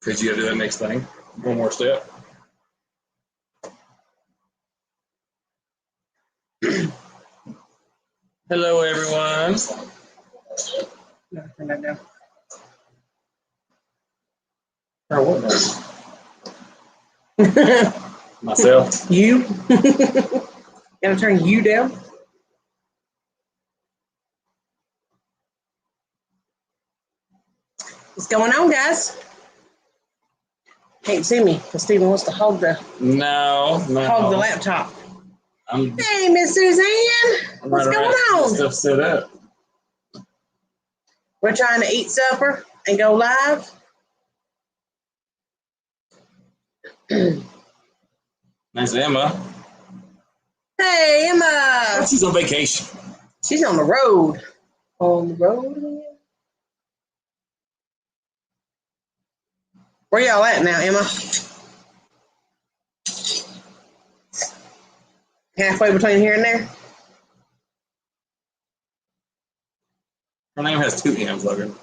Because you got to do that next thing. One more step. Hello, everyone. No, turn that down. Oh, what now? Myself. You? Gotta turn you down? What's going on, guys? Can't see me because Stephen wants to hog the laptop. Hey, Miss Suzanne. What's going on? Stuff set up. We're trying to eat supper and go live. Nice Emma. Hey, Emma. She's on vacation. She's on the road. On the road again? Where y'all at now, Emma? Halfway between here and there? Her name has 2 M's, Logan.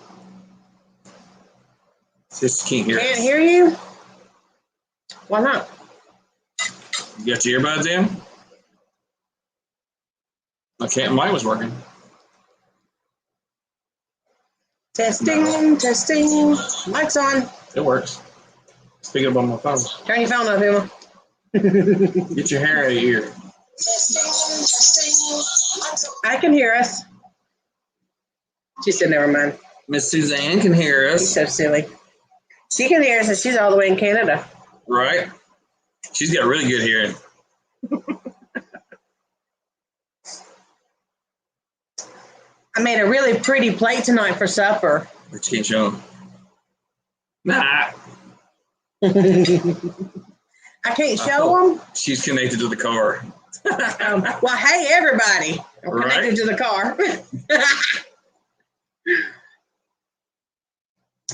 Just can't hear us. Can't hear you? Why not? You got your earbuds in? Okay, mine was working. Testing, testing. Mic's on. It works. Speak up on my phone. Turn your phone up, Emma. Get your hair out of here. I can hear us. She said, never mind. Miss Suzanne can hear us. She's so silly. She can hear us, and she's all the way in Canada. Right? She's got really good hearing. I made a really pretty plate tonight for supper. But you can't show them. Nah. I can't show them? She's connected to the car. Well, hey, everybody. I'm connected to the car.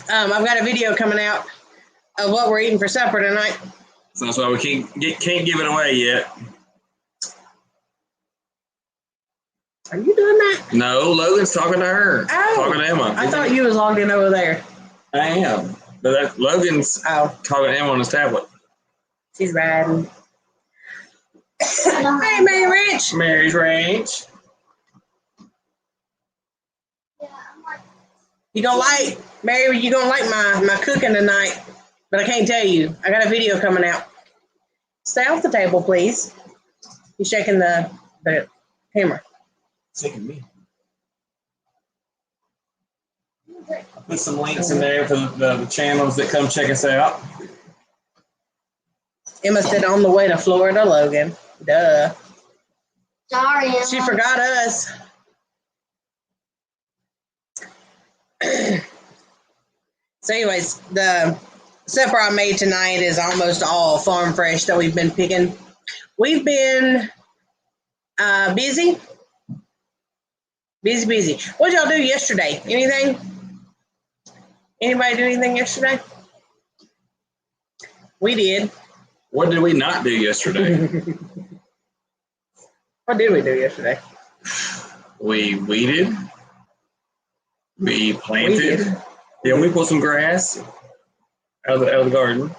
I've got a video coming out of what we're eating for supper tonight. So that's why we can't give it away yet. Are you doing that? No, Logan's talking to her. Oh, talking to Emma. I thought you was logged in over there. I am. But Logan's talking to Emma on his tablet. She's riding. Hey, Mary Ranch. Mary's Ranch. You gonna like, Mary, you gonna like my cooking tonight. But I can't tell you. I got a video coming out. Stay off the table, please. You're shaking the camera. Shaking me. I'll put some links in there for the channels that come check us out. Emma said on the way to Florida, Logan. Duh. Sorry, Emma. She forgot us. So anyways, the supper I made tonight is almost all farm fresh that we've been picking. We've been busy. Busy. What did y'all do yesterday? Anything? Anybody do anything yesterday? We did. What did we not do yesterday? What did we do yesterday? We weeded. We planted. Yeah, we pulled some grass out of the garden.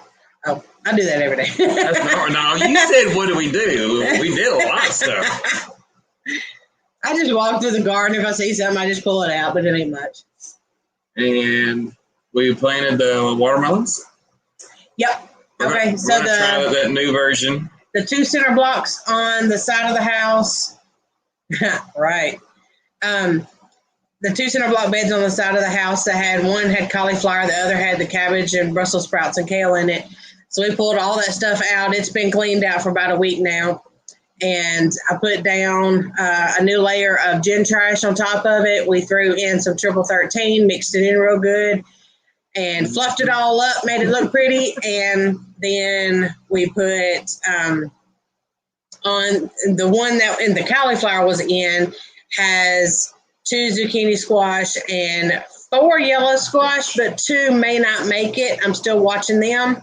Oh, I do that every day. No, you said what did we do? We did a lot of stuff. I just walk through the garden. If I see something, I just pull it out, but it ain't much. And we planted the watermelons. Yep. Okay, so we're gonna try that new version. The 2 center blocks on the side of the house. Right. The 2 center block beds on the side of the house that one had cauliflower, the other had the cabbage and Brussels sprouts and kale in it. So we pulled all that stuff out. It's been cleaned out for about a week now. And I put down a new layer of gin trash on top of it. We threw in some triple 13, mixed it in real good, and fluffed it all up, made it look pretty. And then we put on the one that in the cauliflower was in has 2 zucchini squash and 4 yellow squash, but 2 may not make it. I'm still watching them.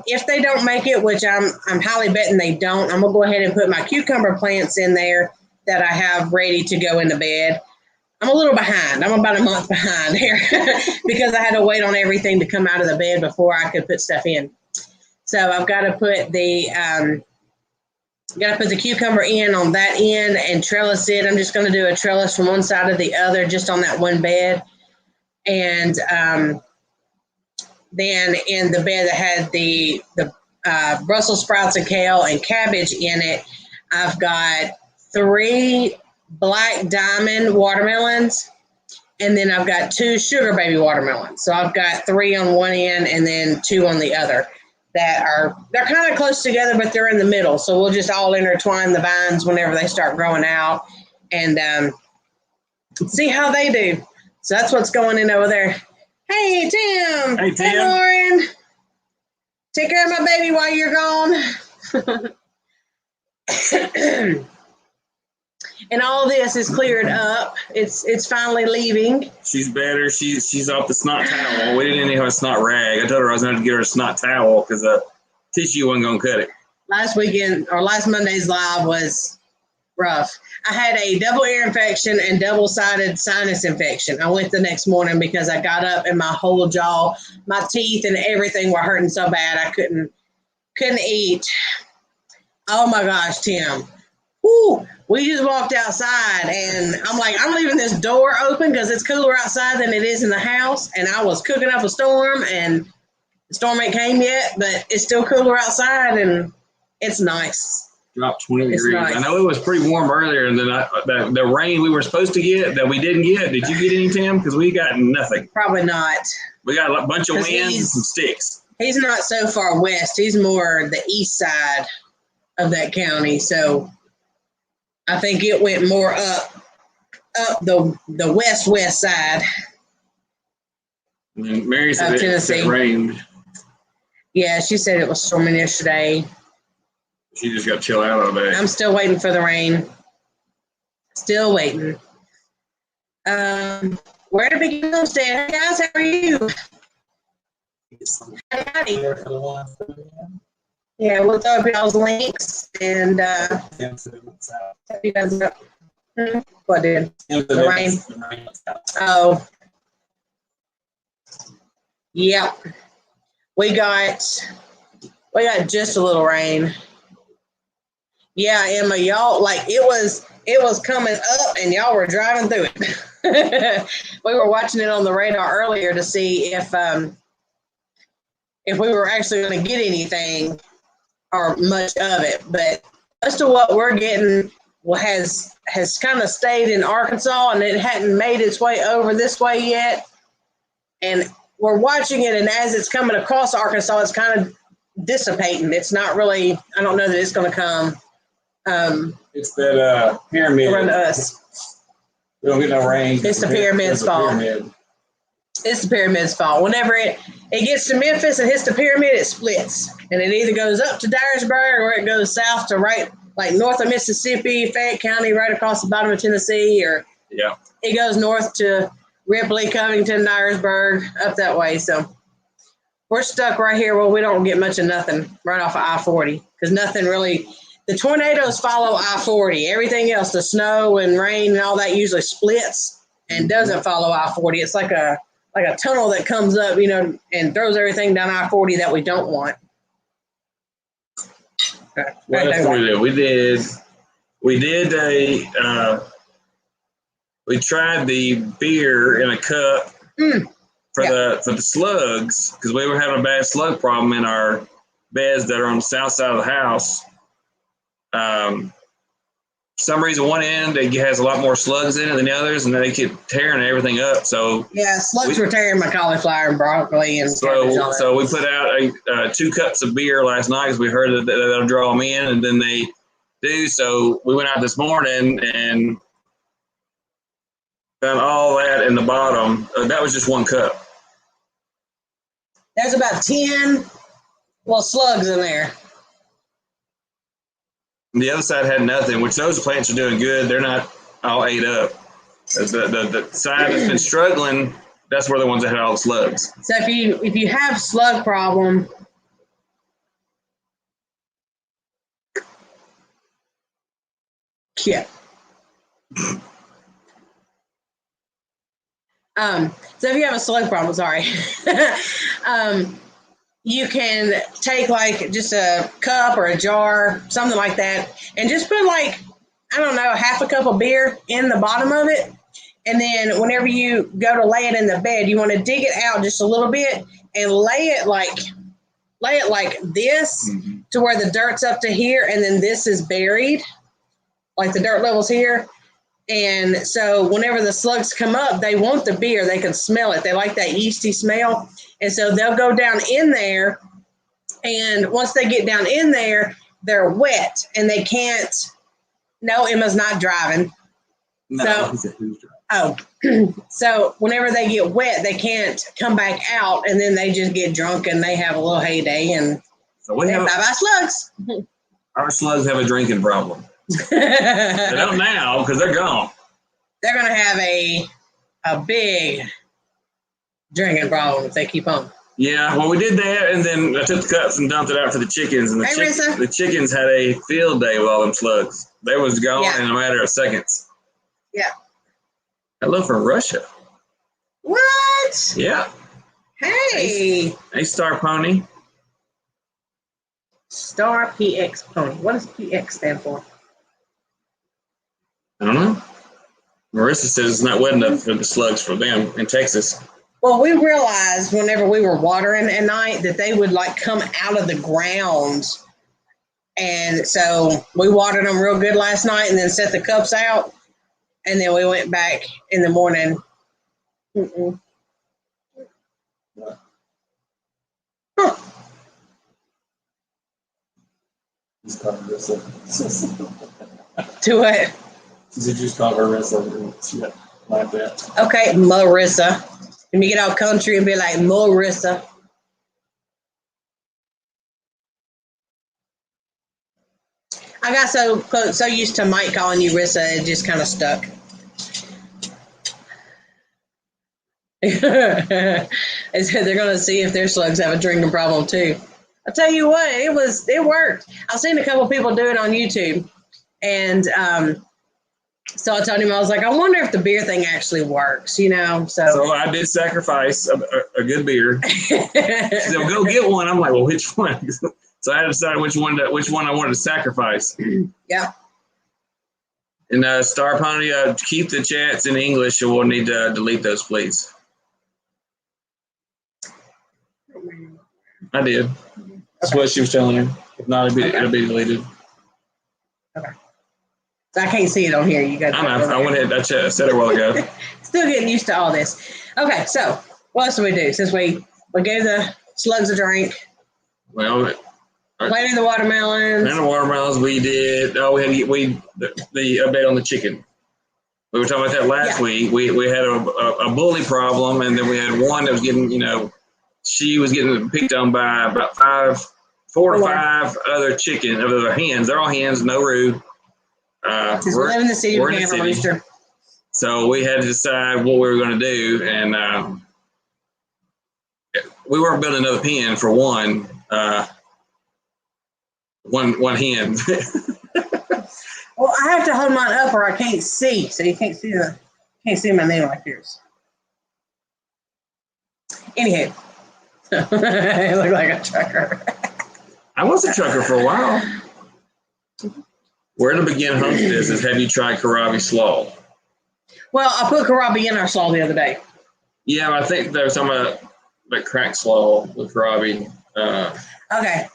If they don't make it, which I'm highly betting they don't, I'm gonna go ahead and put my cucumber plants in there that I have ready to go in the bed. I'm a little behind. I'm about a month behind here because I had to wait on everything to come out of the bed before I could put stuff in. So I've got to put the cucumber in on that end and trellis it. I'm just going to do a trellis from one side to the other just on that one bed. And then in the bed that had the Brussels sprouts and kale and cabbage in it, I've got 3 black diamond watermelons, and then I've got 2 sugar baby watermelons. So I've got 3 on one end and then 2 on the other. They're kind of close together, but they're in the middle. So we'll just all intertwine the vines whenever they start growing out and see how they do. So that's what's going in over there. Hey, Tim. Hey, Tim. Hey, Lauren. Take care of my baby while you're gone. And all this is cleared up. It's finally leaving. She's better. She's off the snot towel. We didn't even have a snot rag. I told her I was going to get her a snot towel because tissue wasn't going to cut it. Last Monday's live was rough. I had a double ear infection and double-sided sinus infection. I went the next morning because I got up and my whole jaw, my teeth and everything were hurting so bad I couldn't eat. Oh my gosh, Tim. Woo, we just walked outside and I'm like, I'm leaving this door open because it's cooler outside than it is in the house. And I was cooking up a storm and the storm ain't came yet, but it's still cooler outside and it's nice. Dropped 20 degrees. Nice. I know it was pretty warm earlier, and then the rain we were supposed to get that we didn't get. Did you get any, Tim? Because we got nothing. Probably not. We got a bunch of wind and some sticks. He's not so far west. He's more the east side of that county. So I think it went more up the west side. And Mary said it rained. Yeah, she said it was storming yesterday. She just got to chill out all day. I'm still waiting for the rain. Still waiting. Where to begin Homestead? Hey guys, how are you? Howdy. Yeah, we'll throw up y'all's links and you guys up. What did? The rain. Oh. Yep. We got just a little rain. Yeah, Emma, y'all, like it was coming up and y'all were driving through it. We were watching it on the radar earlier to see if we were actually going to get anything or much of it. But most of what we're getting has kind of stayed in Arkansas and it hadn't made its way over this way yet. And we're watching it, and as it's coming across Arkansas, it's kind of dissipating. It's not really, I don't know that it's going to come. It's that pyramid. Around us. We don't get no rain. It's the pyramid's fault. It's the pyramid's fault. Whenever it gets to Memphis and hits the pyramid, it splits. And it either goes up to Dyersburg or it goes south to right, like north of Mississippi, Fayette County, right across the bottom of Tennessee, or it goes north to Ripley, Covington, Dyersburg, up that way. So we're stuck right here where we don't get much of nothing right off of I-40 because nothing really. The tornadoes follow I-40. Everything else, the snow and rain and all that usually splits and doesn't follow I-40. It's like a tunnel that comes up, and throws everything down I-40 that we don't want. What else did we do? We tried the beer in a cup for the slugs because we were having a bad slug problem in our beds that are on the south side of the house. For some reason, one end it has a lot more slugs in it than the others, and they keep tearing everything up. So slugs were tearing my cauliflower and broccoli and cabbage. So we put out 2 cups of beer last night because we heard that that'll draw them in, and then they do. So we went out this morning and found all that in the bottom. That was just 1 cup. There's about 10 slugs in there. The other side had nothing, which those plants are doing good. They're not all ate up. The side that's been struggling, that's where the ones that had all the slugs. So if you have slug problem, So if you have a slug problem, sorry, you can take like just a cup or a jar, something like that, and just put like, I don't know, half a cup of beer in the bottom of it. And then whenever you go to lay it in the bed, you want to dig it out just a little bit and lay it like this to where the dirt's up to here, and then this is buried, like the dirt level's here. And so whenever the slugs come up, they want the beer. They can smell it. They like that yeasty smell. And so they'll go down in there. And once they get down in there, they're wet and they can't. No, Emma's not driving. No, so, he said who's driving? Oh, so whenever they get wet, they can't come back out, and then they just get drunk and they have a little heyday and so we have bye-bye slugs. Our slugs have a drinking problem. They don't now because they're gone. They're going to have a big drinking problem if they keep on. Yeah, well, we did that, and then I took the cups and dumped it out for the chickens, and the chickens had a field day with all them slugs. They was gone in a matter of seconds. Yeah. Hello from Russia. What? Yeah. Hey. Hey, Star Pony. Star PX Pony. What does PX stand for? I don't know. Marissa says it's not wet enough for the slugs for them in Texas. Well, we realized whenever we were watering at night that they would like come out of the ground. And so we watered them real good last night and then set the cups out. And then we went back in the morning. Huh. Just call her Marissa. To what? She said just call her Marissa. She laughed at. Okay, Marissa. Let me get out country and be like, Marissa. I got so used to Mike calling you Rissa, it just kind of stuck. They said they're going to see if their slugs have a drinking problem too. I'll tell you what, it worked. I've seen a couple people do it on YouTube, and so I told him, I was like, I wonder if the beer thing actually works, you know. So I did sacrifice a good beer. She said, well, go get one. I'm like, well, which one? So I had to decide which one I wanted to sacrifice. Yeah. And Star Pony, keep the chats in English, and we'll need to delete those, please. I did. That's what she was telling him. If not, it'll be deleted. Okay. So I can't see it on here. You got. I know. I went ahead. I said it a while ago. Still getting used to all this. Okay, so what else do we do since we gave the slugs a drink? Well, planted the watermelons. Planted the watermelons. We did. Oh, the update on the chicken. We were talking about that last week. We had a bully problem, and then we had one that was getting, she was getting picked on by about 4 to 5 other hens. They're all hens, no roux. Because we live in the city, we can't have a rooster. So we had to decide what we were going to do, and we weren't building another pen for one hen. Well, I have to hold mine up, or I can't see. So you can't see my name like yours. Anywho, I look like a trucker. I was a trucker for a while. Where to begin Homestead is, have you tried Kohlrabi slaw? Well, I put Kohlrabi in our slaw the other day. Yeah, I think they were talking about the crack slaw with Kohlrabi. Okay.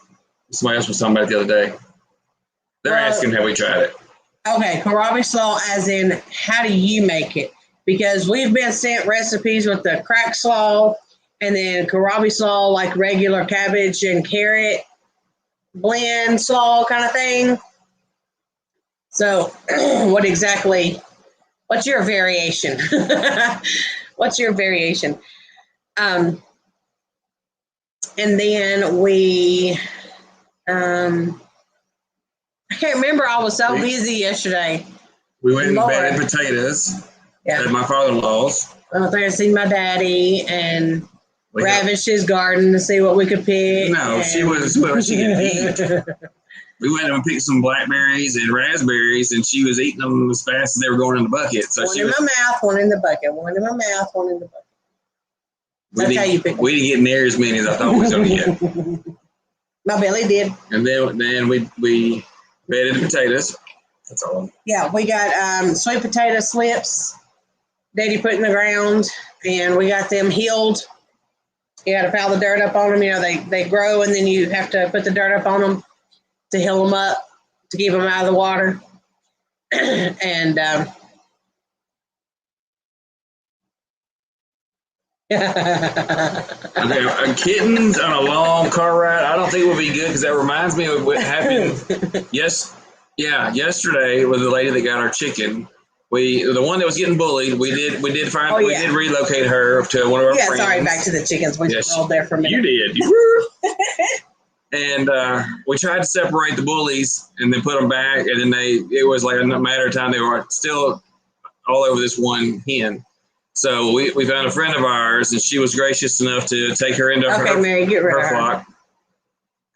Somebody else was talking about it the other day. They're asking, have we tried it? Okay, Kohlrabi slaw as in, how do you make it? Because we've been sent recipes with the crack slaw and then Kohlrabi slaw, like regular cabbage and carrot blend slaw kind of thing. So what's your variation? What's your variation? And then we, I can't remember. I was so busy yesterday. We went and batted potatoes at my father-in-law's. I went there to see my daddy and ravaged his garden to see what we could pick. No, she was, well, she didn't eat. We went and picked some blackberries and raspberries, and she was eating them as fast as they were going in the bucket. So one in my mouth, one in the bucket. One in my mouth, one in the bucket. That's how you pick them. We didn't get near as many as I thought we was going to get. My belly did. And then we bedded the potatoes. That's all. Yeah, we got sweet potato slips Daddy put in the ground, and we got them healed. You got to pile the dirt up on them. They grow, and then you have to put the dirt up on them to heal them up, to keep them out of the water. And okay, kittens on a long car ride, I don't think will be good because that reminds me of what happened. Yesterday with the lady that got our chicken. The one that was getting bullied, we did relocate her to one of our friends. Sorry, back to the chickens. We just rolled there for a minute. You did. And we tried to separate the bullies and then put them back, and then it was like a matter of time they were still all over this one hen. So we found a friend of ours, and she was gracious enough to take her into her flock.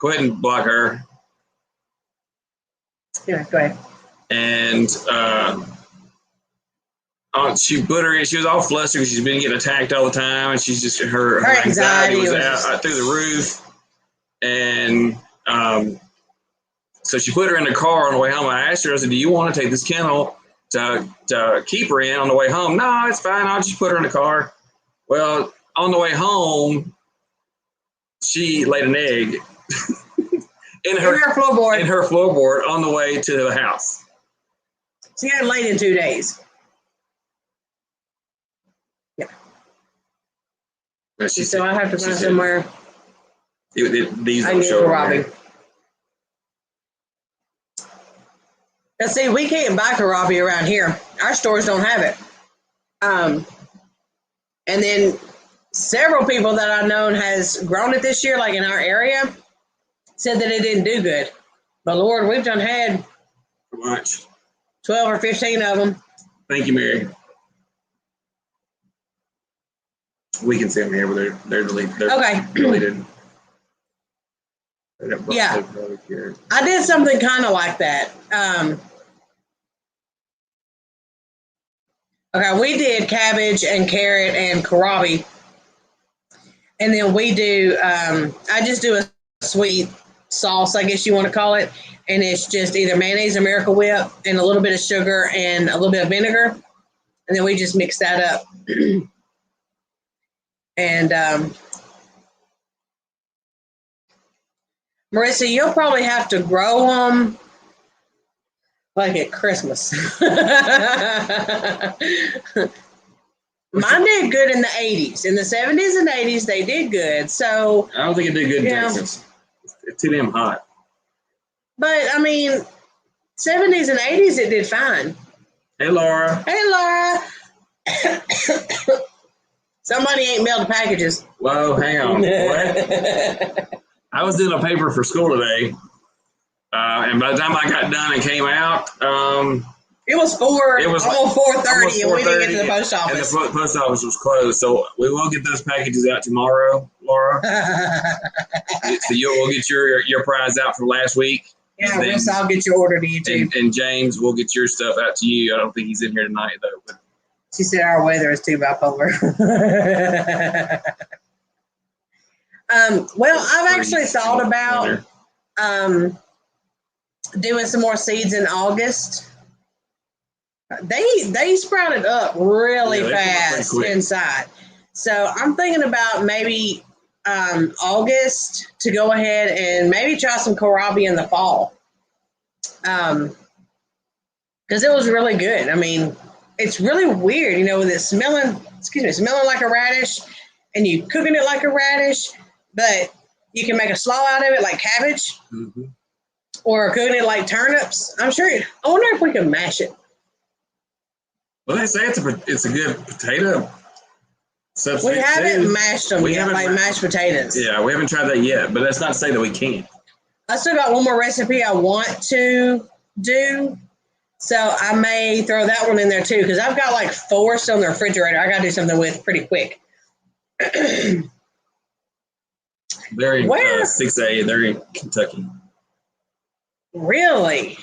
Go ahead and block her. Yeah, go ahead. And she put her in. She was all flustered because she's been getting attacked all the time, and she's just her anxiety was out through the roof. And so she put her in the car on the way home. I asked her, I said, "Do you want to take this kennel to keep her in on the way home?" "No, it's fine. I'll just put her in the car." Well, on the way home, she laid an egg in her floorboard on the way to the house. She had laid in 2 days. Yeah. So I have to find somewhere. These don't show Robbie. Now, see, we can't buy kohlrabi around here. Our stores don't have it. And then several people that I've known has grown it this year, like in our area, said that it didn't do good. But Lord, we've done had 12 or 15 of them. Thank you, Mary. We can see them here, but they're deleted. Deleted. Yeah, I did something kind of like that. Okay, we did cabbage and carrot and kohlrabi, and then we do. I just do a sweet sauce, I guess you want to call it, and it's just either mayonnaise or Miracle Whip and a little bit of sugar and a little bit of vinegar, and then we just mix that up. And Marissa, you'll probably have to grow them like at Christmas. Mine did good in the 80s. In the 70s and 80s, they did good. So I don't think it did good in Texas. It's too damn hot. But, 70s and 80s, it did fine. Hey, Laura. Hey, Laura. Somebody ain't mailed the packages. Whoa, hang on. What? I was doing a paper for school today, and by the time I got done and came out, it was almost 4:30, and we didn't get to the post office. And the post office was closed, so we will get those packages out tomorrow, Laura. So we'll get your prize out from last week. Yeah, Russ, I'll get your order to you too. And James, we'll get your stuff out to you. I don't think he's in here tonight though. But she said our weather is too bipolar. Well, I've actually thought about doing some more seeds in August. They sprouted up really fast inside. So I'm thinking about maybe August to go ahead and maybe try some kohlrabi in the fall. Because it was really good. It's really weird, with it smelling like a radish and you cooking it like a radish. But you can make a slaw out of it like cabbage, or cooking it like turnips. I wonder if we can mash it. Well, they say it's a good potato substitute. We haven't mashed them yet, like mashed potatoes. Yeah, we haven't tried that yet, but that's not to say that we can't. I still got one more recipe I want to do, so I may throw that one in there too, because I've got like 4 still in the refrigerator I got to do something with pretty quick. They're in 6A. They're in Kentucky. Really?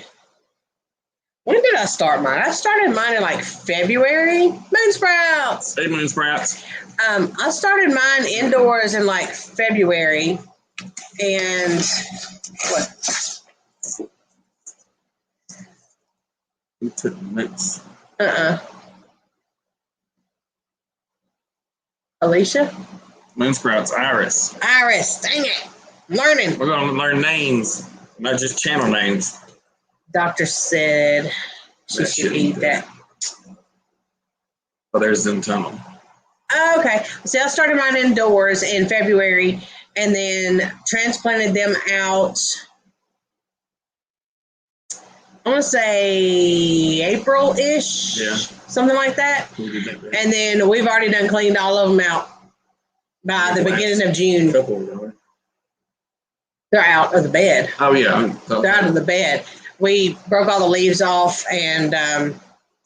When did I start mine? I started mine in like February. Moon sprouts. Hey, moon sprouts. I started mine indoors in like February, and what? We took notes. Alicia? Moon sprouts, Iris. Iris, dang it. I'm learning. We're going to learn names, not just channel names. Doctor said she That should should eat be that. Oh, there's Zoom tunnel. Okay. So I started mine indoors in February and then transplanted them out, I want to say April-ish. Yeah. Something like that. And then we've already done cleaned all of them out by the beginning of June. They're out of the bed. Oh, yeah. They're out of the bed. We broke all the leaves off and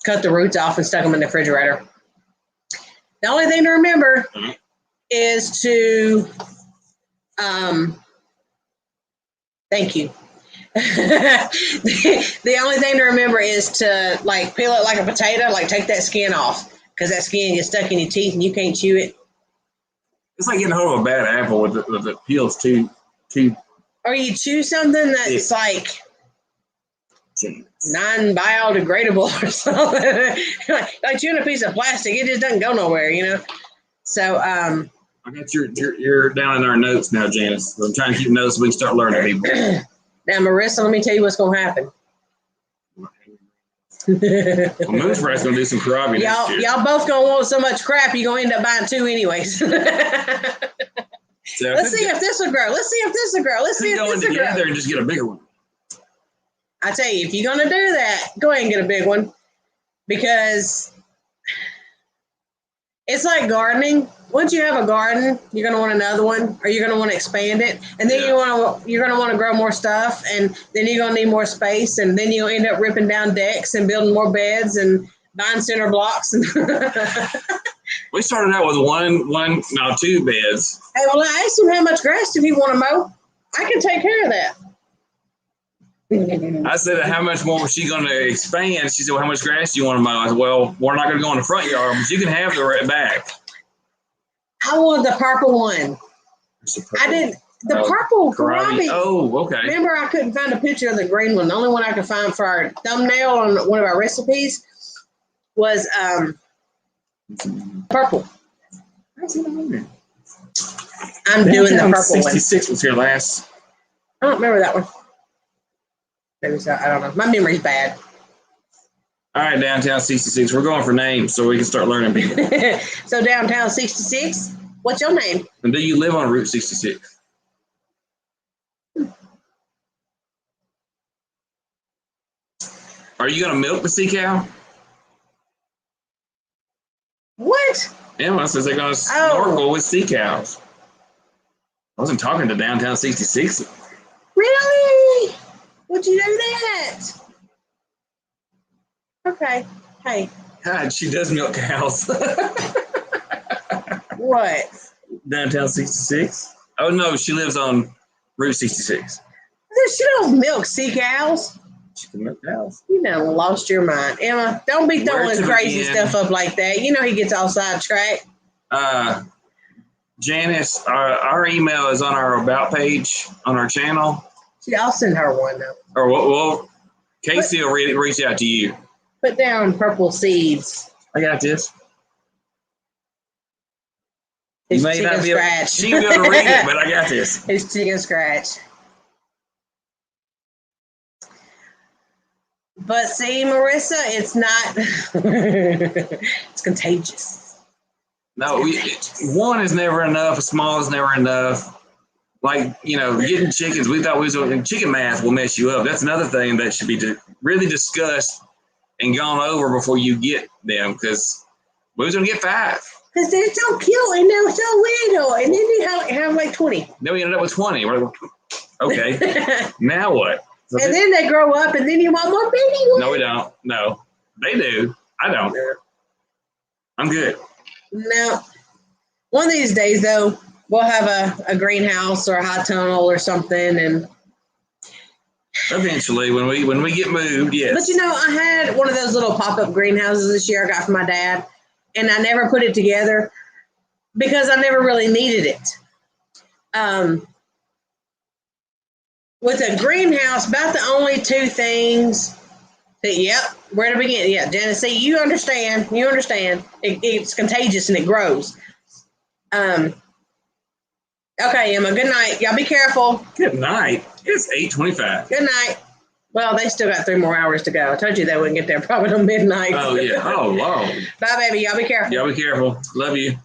cut the roots off and stuck them in the refrigerator. The only thing to remember is to, thank you. The only thing to remember is to like peel it like a potato, like take that skin off because that skin gets stuck in your teeth and you can't chew it. It's like getting hold of a bad apple with the peels too. Or you chew something that's like non-biodegradable or something. like chewing a piece of plastic, it just doesn't go nowhere, you know. So I got you're down in our notes now, Janice. I'm trying to keep notes so we can start learning people. Now, Marissa, let me tell you what's going to happen. Well, Moon Sprouts gonna do some karate. Y'all both gonna want so much crap you're gonna end up buying two anyways. So Let's see if this will grow. Let's see if this will grow. Let's see if this will grow. Together and just get a bigger one. I tell you, if you're gonna do that, go ahead and get a big one because it's like gardening. Once you have a garden, you're gonna want another one, or you're gonna want to expand it, and then you're gonna want to grow more stuff, and then you're gonna need more space, and then you'll end up ripping down decks and building more beds and buying center blocks. And we started out with two beds. Hey, well, I asked him how much grass did he want to mow. I can take care of that. I said, how much more was she going to expand? She said, well, how much grass do you want to mow? I said, well, we're not going to go in the front yard, but you can have the right back. I want the purple one. I did the purple kohlrabi. Oh, okay. Remember, I couldn't find a picture of the green one. The only one I could find for our thumbnail on one of our recipes was purple. I'm doing the purple 66 was here last. I don't remember that one. Maybe so. I don't know. My memory's bad. All right, Downtown 66. We're going for names so we can start learning people. So Downtown 66, what's your name? And do you live on Route 66? Are you going to milk the sea cow? What? Emma says they're going to snorkel with sea cows. I wasn't talking to Downtown 66. Really? Would you do that? Okay. Hey. God, she does milk cows. What? Downtown 66? Oh, no, she lives on Route 66. She don't milk sea cows. She can milk cows. You done lost your mind. Emma, don't be throwing crazy stuff up like that. You know he gets all sidetracked. Janice, our email is on our About page on our channel. See, I'll send her one, though. Or, well Casey will reach out to you. Put down purple seeds. I got this. It's you may chicken not be scratch. She may be able to read it, but I got this. It's chicken scratch. But see, Marissa, it's not. It's contagious. No, one is never enough. A small is never enough. Like, getting chickens, we thought chicken math will mess you up. That's another thing that should be really discussed and gone over before you get them, because we was going to get 5. Because they're so cute and they're so little. And then you have like 20. Then we ended up with 20. Okay. Now what? So and then they grow up and then you want more baby ones. No, we don't. No. They do. I don't. I'm good. No. One of these days, though, we'll have a greenhouse or a high tunnel or something, and Eventually, when we get moved, yes. But I had one of those little pop-up greenhouses this year I got from my dad, and I never put it together because I never really needed it. With a greenhouse, about the only two things that, where to begin? Yeah, Janice, see, you understand. It's contagious and it grows. Okay, Emma, good night. Y'all be careful. Good night. It's 8:25. Good night. Well, they still got 3 more hours to go. I told you they wouldn't get there probably till midnight. Oh, yeah. Oh, Lord. Bye, baby. Y'all be careful. Y'all be careful. Love you.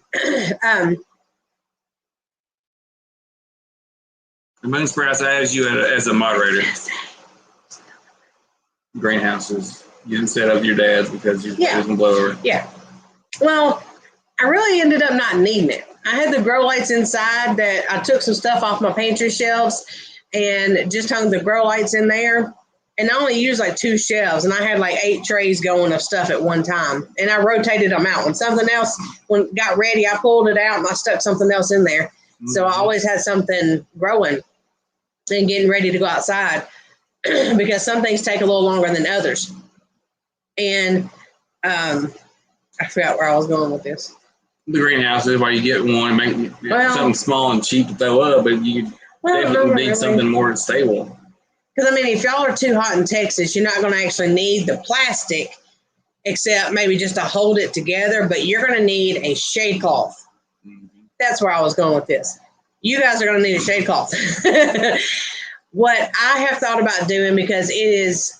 The Moon Sprouts added you as a moderator. Greenhouses. You didn't set up your dad's because you was going to blow over. Yeah. Well, I really ended up not needing it. I had the grow lights inside that I took some stuff off my pantry shelves and just hung the grow lights in there. And I only used like 2 shelves, and I had like 8 trays going of stuff at one time. And I rotated them out. When something else got ready, I pulled it out and I stuck something else in there. Mm-hmm. So I always had something growing and getting ready to go outside because some things take a little longer than others. And I forgot where I was going with this. The greenhouse is why you get one, make something small and cheap to throw up, but you definitely need something more stable. Because, if y'all are too hot in Texas, you're not going to actually need the plastic, except maybe just to hold it together, but you're going to need a shade cloth. Mm-hmm. That's where I was going with this. You guys are going to need a shade cloth. What I have thought about doing, because it is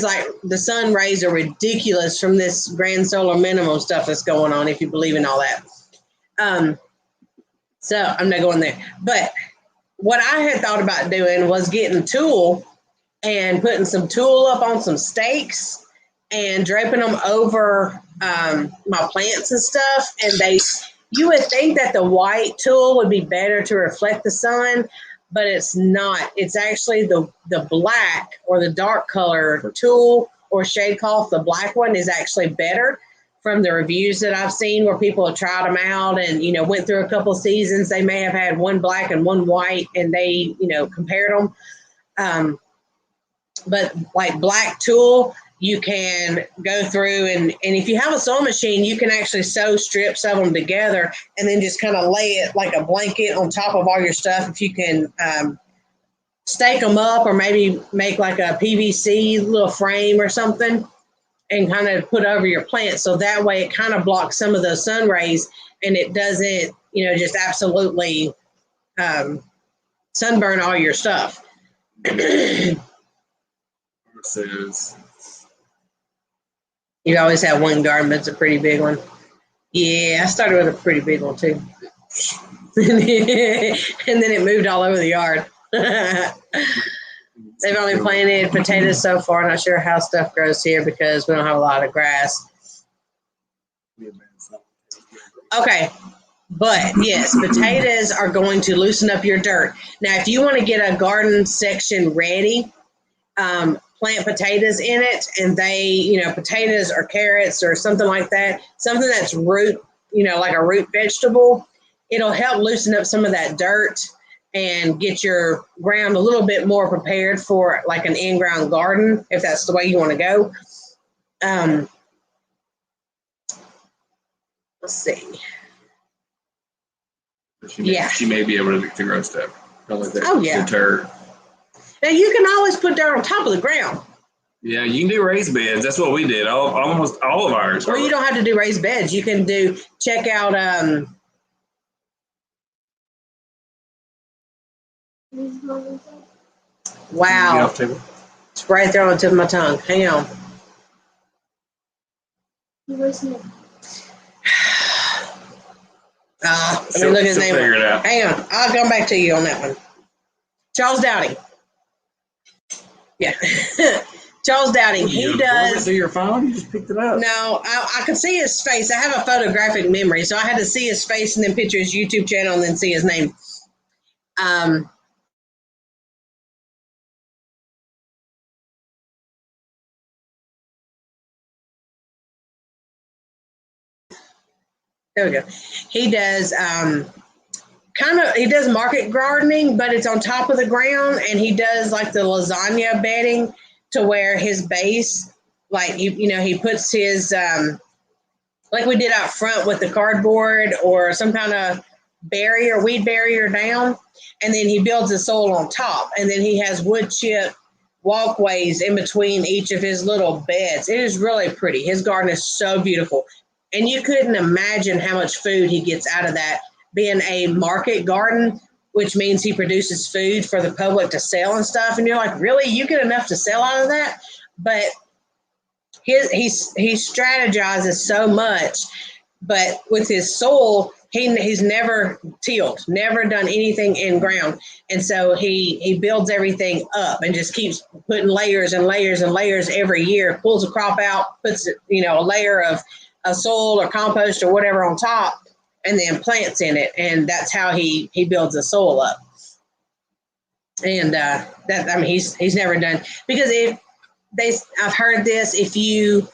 like the sun rays are ridiculous from this grand solar minimum stuff that's going on, if you believe in all that. So I'm not going there. But what I had thought about doing was getting tulle and putting some tulle up on some stakes and draping them over my plants and stuff. And you would think that the white tulle would be better to reflect the sun, but it's not. It's actually the black or the dark color tulle or shade cloth. The black one is actually better from the reviews that I've seen where people have tried them out and, went through a couple of seasons. They may have had one black and one white and they, compared them. But like black tulle, you can go through and if you have a sewing machine, you can actually sew strips of them together and then just kind of lay it like a blanket on top of all your stuff. If you can stake them up or maybe make like a PVC little frame or something and kind of put over your plant. So that way it kind of blocks some of those sun rays and it doesn't, just absolutely sunburn all your stuff. You always have one garden that's a pretty big one. Yeah, I started with a pretty big one too. And then it moved all over the yard. They've only planted potatoes so far. Not sure how stuff grows here because we don't have a lot of grass. Okay, but yes, potatoes are going to loosen up your dirt. Now, if you want to get a garden section ready, plant potatoes in it, and they, potatoes or carrots or something like that, something that's root, like a root vegetable, it'll help loosen up some of that dirt and get your ground a little bit more prepared for like an in-ground garden, if that's the way you want to go. Let's see. She may be able to grow stuff. Like that. Oh, yeah. Now, you can always put dirt on top of the ground. Yeah, you can do raised beds. That's what we did. Almost all of ours. Or you don't have to do raised beds. You can check out wow. It's right there on the tip of my tongue. Hang on. Let me look at his name. Hang on. I'll come back to you on that one. Charles Dowding. Yeah. Charles Dowding. He does. See your phone? You just picked it up. No, I could see his face. I have a photographic memory, so I had to see his face and then picture his YouTube channel and then see his name. There we go. He does he does market gardening, but it's on top of the ground, and he does like the lasagna bedding to where his base, like he puts his like we did out front with the cardboard or some kind of weed barrier down, and then he builds the soil on top, and then he has wood chip walkways in between each of his little beds. It is really pretty. His garden is so beautiful, and you couldn't imagine how much food he gets out of that, being a market garden, which means he produces food for the public to sell and stuff. And you're like, really, you get enough to sell out of that? But he strategizes so much, but with his soil, he's never tilled, never done anything in ground. And so he builds everything up and just keeps putting layers and layers and layers every year, pulls a crop out, puts a layer of soil or compost or whatever on top, and then plants in it. And that's how he builds the soil up. And he's never done, because I've heard this, if you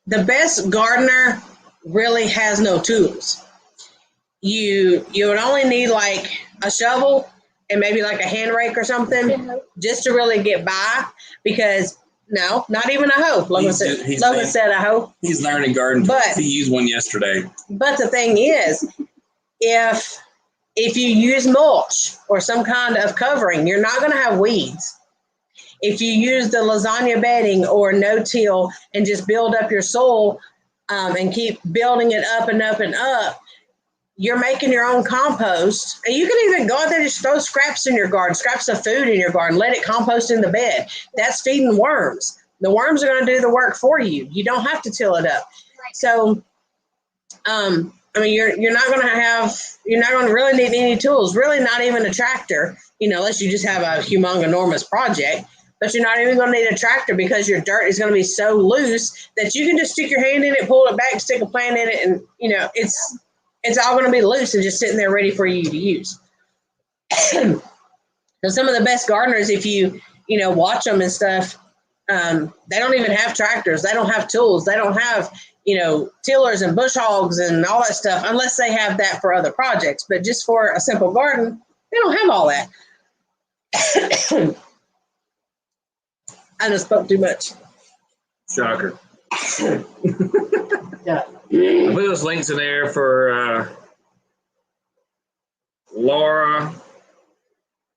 the best gardener really has no tools. You would only need like a shovel and maybe like a hand rake or something just to really get by, because no, not even a hoe. Logan said a hoe. He's learning garden tools. He used one yesterday. But the thing is, if you use mulch or some kind of covering, you're not going to have weeds. If you use the lasagna bedding or no-till and just build up your soil and keep building it up and up and up, you're making your own compost. And you can even go out there and just throw scraps in your garden, scraps of food in your garden, let it compost in the bed. That's feeding worms. The worms are going to do the work for you. You don't have to till it up. So, you're not going to really need any tools, really not even a tractor, unless you just have a humongous, enormous project. But you're not even going to need a tractor, because your dirt is going to be so loose that you can just stick your hand in it, pull it back, stick a plant in it, and it's all going to be loose and just sitting there ready for you to use. So some of the best gardeners, if you watch them and stuff, they don't even have tractors. They don't have tools. They don't have tillers and bush hogs and all that stuff, unless they have that for other projects. But just for a simple garden, they don't have all that. I just spoke too much. Shocker. Yeah. I put those links in there for Laura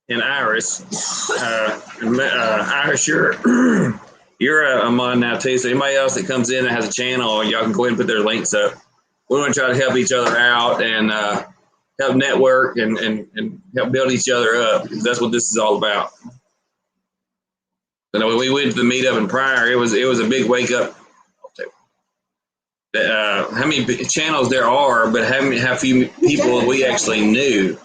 and Iris. Iris, you're a mod now too. So anybody else that comes in that has a channel, y'all can go ahead and put their links up. We want to try to help each other out and help network and help build each other up, because that's what this is all about. When we went to the meetup in Pryor, it was a big wake up. How many channels there are, but how few people we actually knew.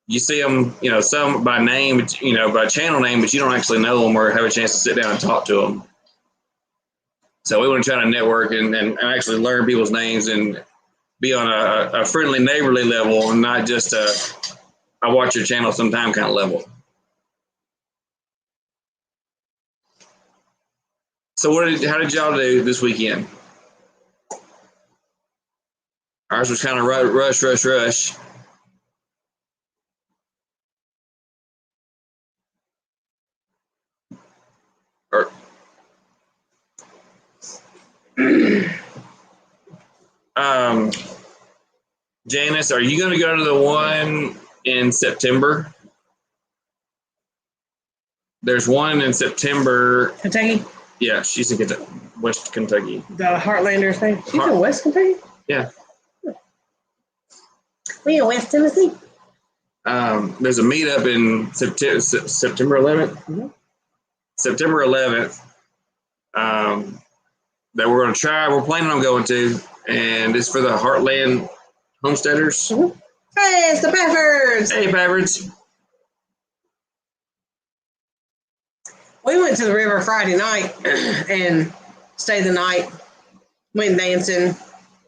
You see them, some by name, by channel name, but you don't actually know them or have a chance to sit down and talk to them. So we want to try to network and actually learn people's names and be on a friendly, neighborly level, and not just I watch your channel sometime kind of level. So how did y'all do this weekend? Ours was kind of rush. Janice, are you going to go to the one in September? There's one in September. Kentucky? Yeah, she's in Kentucky, West Kentucky. The Heartlanders thing? She's in West Kentucky? Yeah. We in West Tennessee? There's a meetup in September 11th. Mm-hmm. September 11th that we're going to try. We're planning on going to, and it's for the Heartland Homesteaders. Mm-hmm. Hey, it's the Paffords. Hey, Paffords. We went to the river Friday night and stayed the night. Went dancing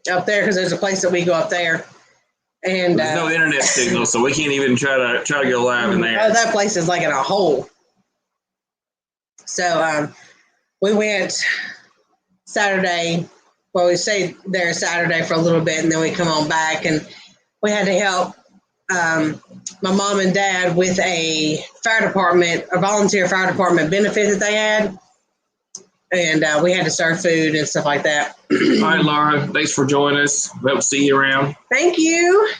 up there because there's a place that we go up there. And there's no internet signal, so we can't even try to go live in there. Oh, that place is like in a hole. So we went Saturday, well, we stayed there Saturday for a little bit, and then we come on back, and we had to help my mom and dad with a volunteer fire department benefit that they had. And we had to serve food and stuff like that. All right, Laura, thanks for joining us. Hope to see you around. Thank you.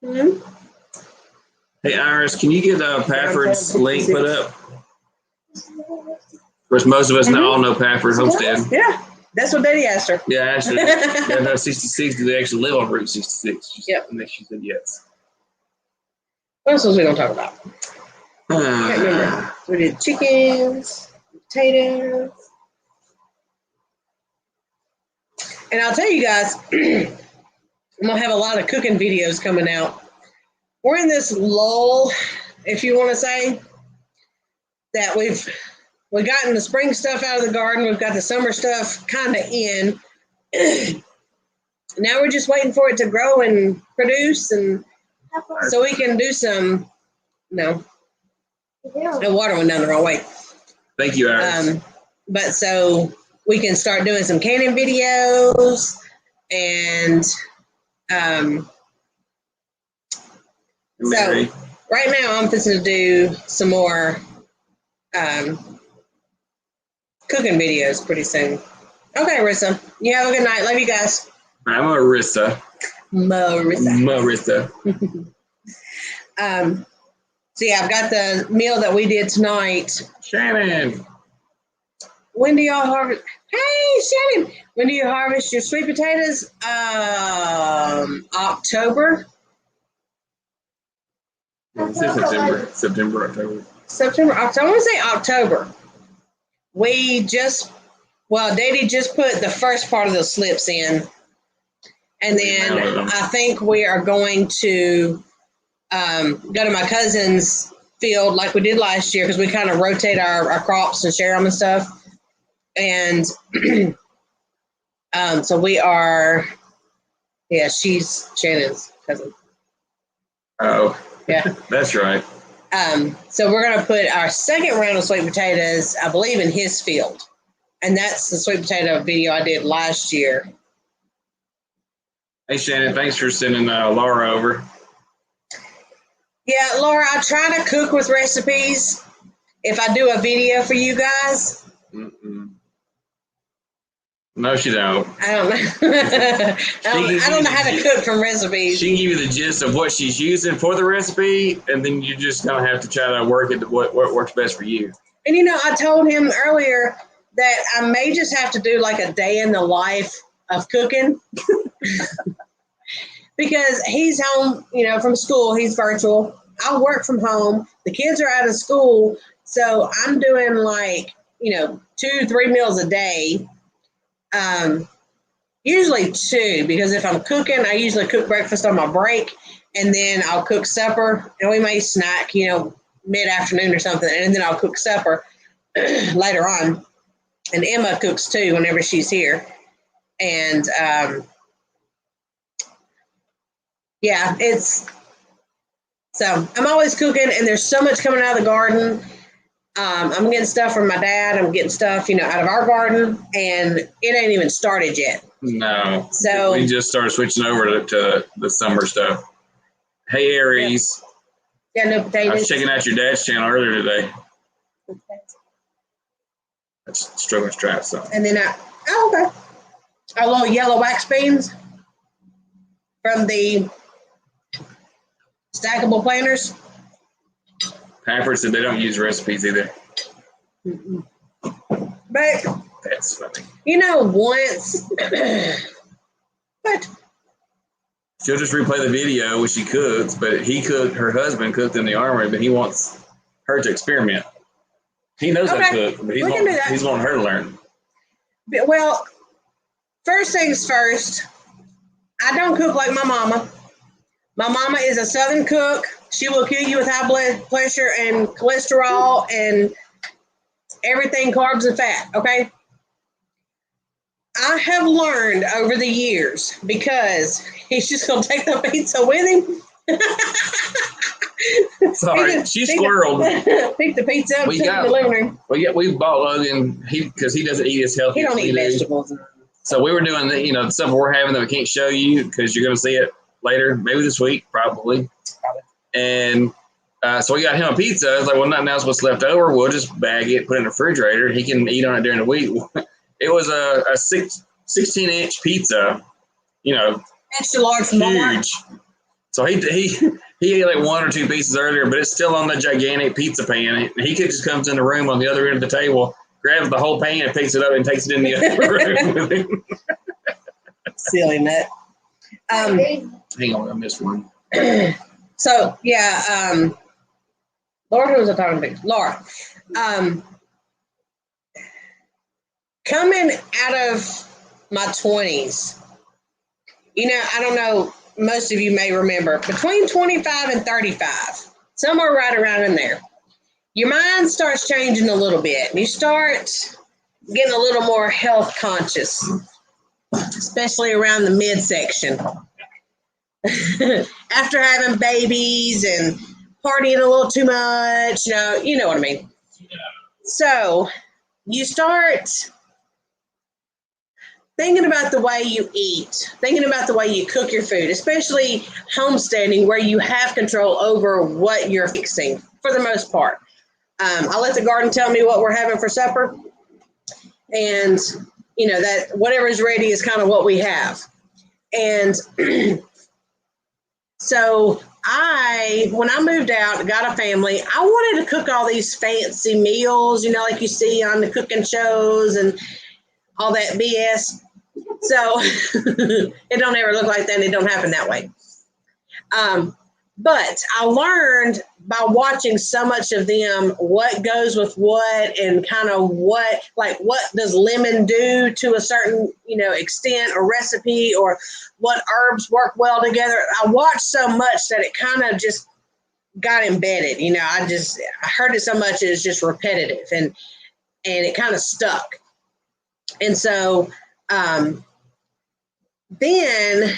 Mm-hmm. Hey, Iris, can you get Pafford's link put up? Of course, most of us all know Pafford Homestead. Yeah, that's what Daddy asked her. Yeah, actually, yeah, no, 66, do they actually live on Route 66? Yep. And then she said yes. What else was we going to talk about? I can't remember. We did chickens, potatoes. And I'll tell you guys, I'm going to have a lot of cooking videos coming out. We're in this lull, if you want to say, that we've gotten the spring stuff out of the garden. We've got the summer stuff kind of in. Now we're just waiting for it to grow and produce, and so we can do some. No, the water went down the wrong way. Thank you, Iris. But so we can start doing some canning videos, and so right now I'm fixing to do some more cooking videos pretty soon. Okay, Rissa. You have a good night. Love you guys. I'm Marissa. Marissa. So yeah, I've got the meal that we did tonight. Shannon. When do y'all harvest? Hey, Shannon. When do you harvest your sweet potatoes? October. September, October. September, October. I want to say October. Daddy just put the first part of the slips in. And then I think we are going to go to my cousin's field like we did last year, because we kind of rotate our crops and share them and stuff. And so we are, she's Shannon's cousin. Oh, yeah. That's right. So we're going to put our second round of sweet potatoes, I believe, in his field. And that's the sweet potato video I did last year. Hey, Shannon, thanks for sending Laura over. Yeah, Laura, I try to cook with recipes if I do a video for you guys. Mm-mm. No, she don't. I don't know. I don't know how to cook from recipes. She can give you the gist of what she's using for the recipe, and then you're just going to have to try to work it to what works best for you. And, I told him earlier that I may just have to do like a day in the life of cooking. Because he's home, from school. He's virtual. I work from home. The kids are out of school. So I'm doing 2-3 meals a day. Usually 2, because if I'm cooking, I usually cook breakfast on my break, and then I'll cook supper, and we may snack, mid-afternoon or something, and then I'll cook supper later on. And Emma cooks too whenever she's here. And so I'm always cooking, and there's so much coming out of the garden. I'm getting stuff from my dad. I'm getting stuff, out of our garden, and it ain't even started yet. No. So we just started switching over to the summer stuff. Hey, Aries. Yeah, no potatoes. I was checking out your dad's channel earlier today. That's Struggling Strap. So. And then okay. Our little yellow wax beans from the stackable planters. Pafford said they don't use recipes either. Mm-mm. But that's funny. Once, but she'll just replay the video when she cooks. But her husband cooked in the armory, but he wants her to experiment. He knows how to cook, but he's wanting her to learn. Well, first things first, I don't cook like my mama. My mama is a Southern cook. She will kill you with high blood pressure and cholesterol and everything, carbs and fat, okay? I have learned over the years, because he's just going to take the pizza with him. Sorry, she squirreled. Pick the pizza up We in got- the living room. We bought Logan because he doesn't eat as healthy. He don't as we eat do. vegetables. So we were doing the stuff we're having that we can't show you because you're going to see it later, maybe this week, probably. And so we got him a pizza. I was like, well, nothing else was left over. We'll just bag it, put it in the refrigerator. He can eat on it during the week. It was a 16-inch pizza, Extra large from Walmart. huge. So he ate like one or two pieces earlier, but it's still on the gigantic pizza pan. He just comes in the room on the other end of the table, grabs the whole pan and picks it up and takes it in the other room with him. Silly nut. Hang on, I missed one. So yeah, Laura, who was I talking to? Laura. Coming out of my 20s, I don't know, most of you may remember, between 25 and 35, somewhere right around in there, your mind starts changing a little bit. You start getting a little more health conscious, especially around the midsection. After having babies and partying a little too much, you know what I mean. So you start thinking about the way you eat, thinking about the way you cook your food, especially homesteading where you have control over what you're fixing for the most part. I let the garden tell me what we're having for supper, and that whatever's ready is kind of what we have. And so when I moved out, got a family, I wanted to cook all these fancy meals, like you see on the cooking shows and all that BS. So it don't ever look like that, and it don't happen that way. But I learned by watching so much of them what goes with what, and kind of what does lemon do to a certain extent or recipe, or what herbs work well together. I watched so much that it kind of just got embedded. I heard it so much it's just repetitive, and it kind of stuck. And so then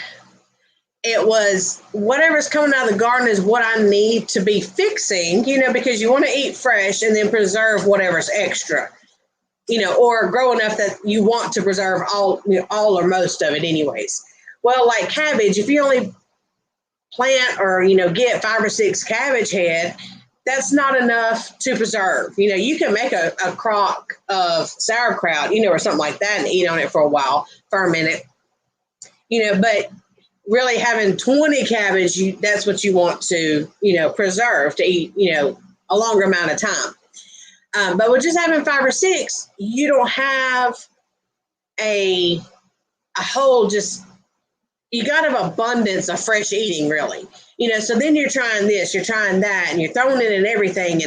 it was whatever's coming out of the garden is what I need to be fixing, because you want to eat fresh and then preserve whatever's extra, or grow enough that you want to preserve all or most of it anyways. Well, like cabbage, if you only plant or, get 5 or 6 cabbage head, that's not enough to preserve. You can make a crock of sauerkraut, or something like that and eat on it for a while, for a minute, but really having 20 cabbage, that's what you want to, preserve to eat, a longer amount of time. But with just having 5 or 6, you don't have a whole you got an abundance of fresh eating, really. So then you're trying this, you're trying that, and you're throwing it in everything.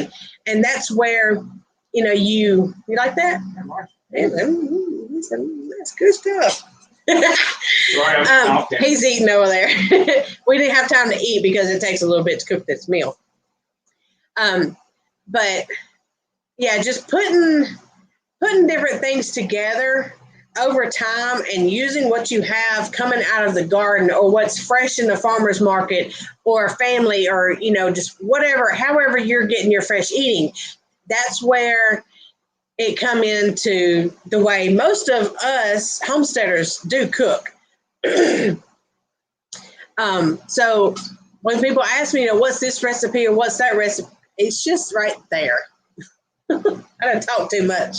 And that's where, you like that? That's good stuff. He's eating over there. We didn't have time to eat because it takes a little bit to cook this meal. But yeah, just putting different things together over time and using what you have coming out of the garden or what's fresh in the farmer's market or family or, just whatever, however you're getting your fresh eating. That's where it come into the way most of us homesteaders do cook. So when people ask me, what's this recipe or what's that recipe, it's just right there. I don't talk too much.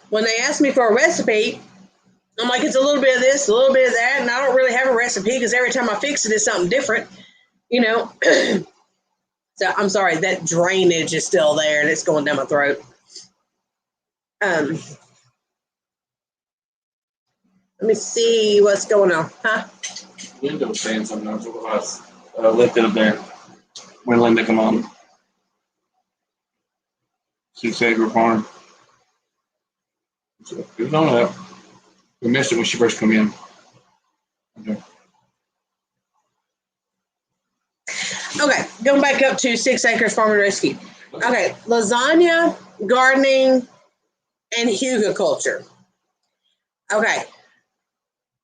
When they ask me for a recipe, I'm like, it's a little bit of this, a little bit of that, and I don't really have a recipe because every time I fix it, it's something different, So I'm sorry, that drainage is still there and it's going down my throat. Let me see what's going on. Huh? Window saying something else. It was lifted up there when Linda come on. 6 acre farm. So it was on up. We missed it when she first come in. Okay, going back up to 6 acres farm and rescue. Okay, lasagna, gardening, and hugelkultur. Okay,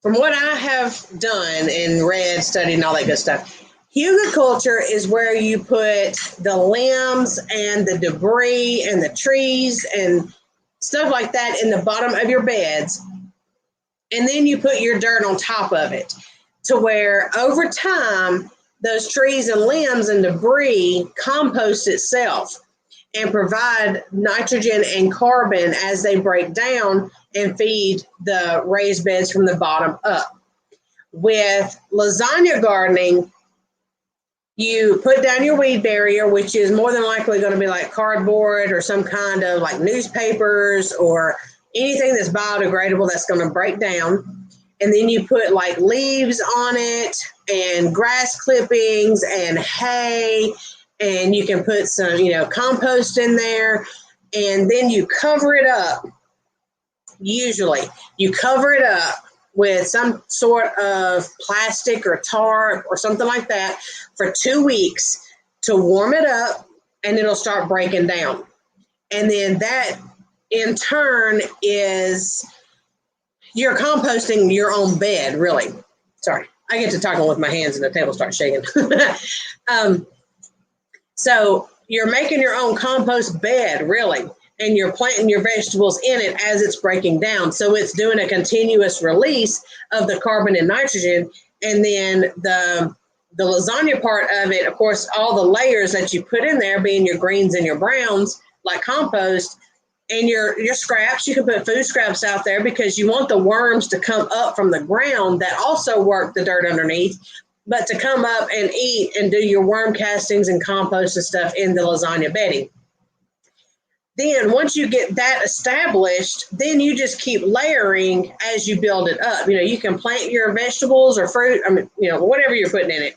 from what I have done and read, studied, and all that good stuff, Hugelkultur is where you put the limbs and the debris and the trees and stuff like that in the bottom of your beds. And then you put your dirt on top of it to where over time, those trees and limbs and debris compost itself and provide nitrogen and carbon as they break down and feed the raised beds from the bottom up. With lasagna gardening, you put down your weed barrier, which is more than likely going to be like cardboard or some kind of like newspapers or anything that's biodegradable that's going to break down. And then you put like leaves on it and grass clippings and hay, and you can put some, compost in there, and then you cover it up. Usually you cover it up with some sort of plastic or tarp or something like that for 2 weeks to warm it up, and it'll start breaking down. And then that in turn is you're composting your own bed, really. Sorry, I get to talking with my hands and the table starts shaking. So you're making your own compost bed, really, and you're planting your vegetables in it as it's breaking down. So it's doing a continuous release of the carbon and nitrogen. And then the lasagna part of it, of course, all the layers that you put in there being your greens and your browns, like compost, and your scraps. You can put food scraps out there because you want the worms to come up from the ground that also work the dirt underneath, but to come up and eat and do your worm castings and compost and stuff in the lasagna bedding. Then once you get that established, then you just keep layering as you build it up. You can plant your vegetables or fruit, whatever you're putting in it.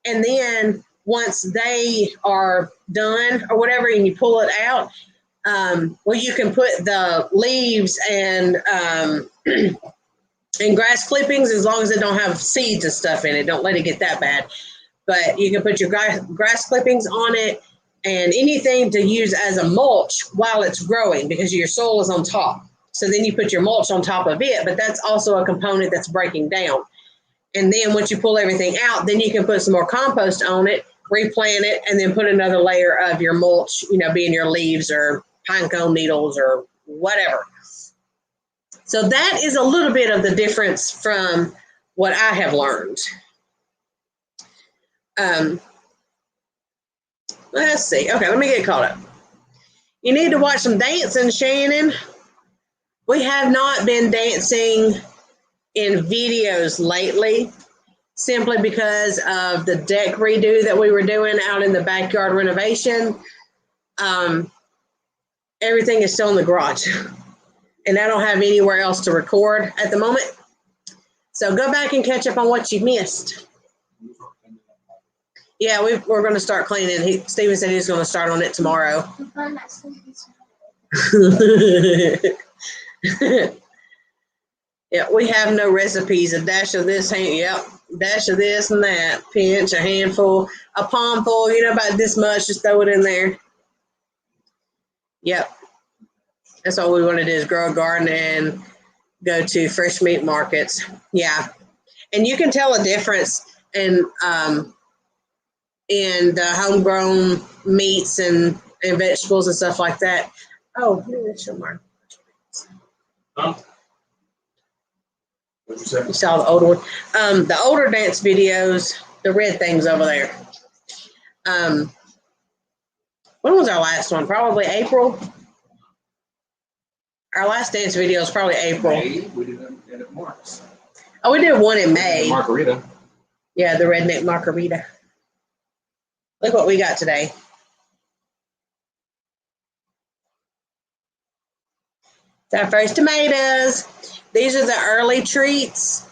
And then once they are done or whatever, and you pull it out, you can put the leaves and grass clippings, as long as they don't have seeds and stuff in it. Don't let it get that bad. But you can put your grass clippings on it and anything to use as a mulch while it's growing, because your soil is on top. So then you put your mulch on top of it, but that's also a component that's breaking down. And then once you pull everything out, then you can put some more compost on it, replant it, and then put another layer of your mulch, being your leaves or pine cone needles or whatever. So that is a little bit of the difference from what I have learned. Let's see. Okay, let me get caught up. You need to watch some dancing, Shannon. We have not been dancing in videos lately, simply because of the deck redo that we were doing out in the backyard renovation. Everything is still in the garage, and I don't have anywhere else to record at the moment. So go back and catch up on what you missed. Yeah, we're going to start cleaning. Steven said he's going to start on it tomorrow. Yeah, we have no recipes. A dash of this, dash of this and that. Pinch, a handful, a palmful, about this much. Just throw it in there. Yep. That's all we want to do is grow a garden and go to fresh meat markets. Yeah. And you can tell a difference in the homegrown meats and vegetables and stuff like that. Oh, let me show Mark. Huh? What'd you say? You saw the older one. The older dance videos, the red things over there. When was our last one? Probably April. Our last dance video is probably April. May, we did it at Mark's. Oh, we did one in May. Margarita. Yeah, the redneck margarita. Look what we got today. It's our first tomatoes. These are the early treats.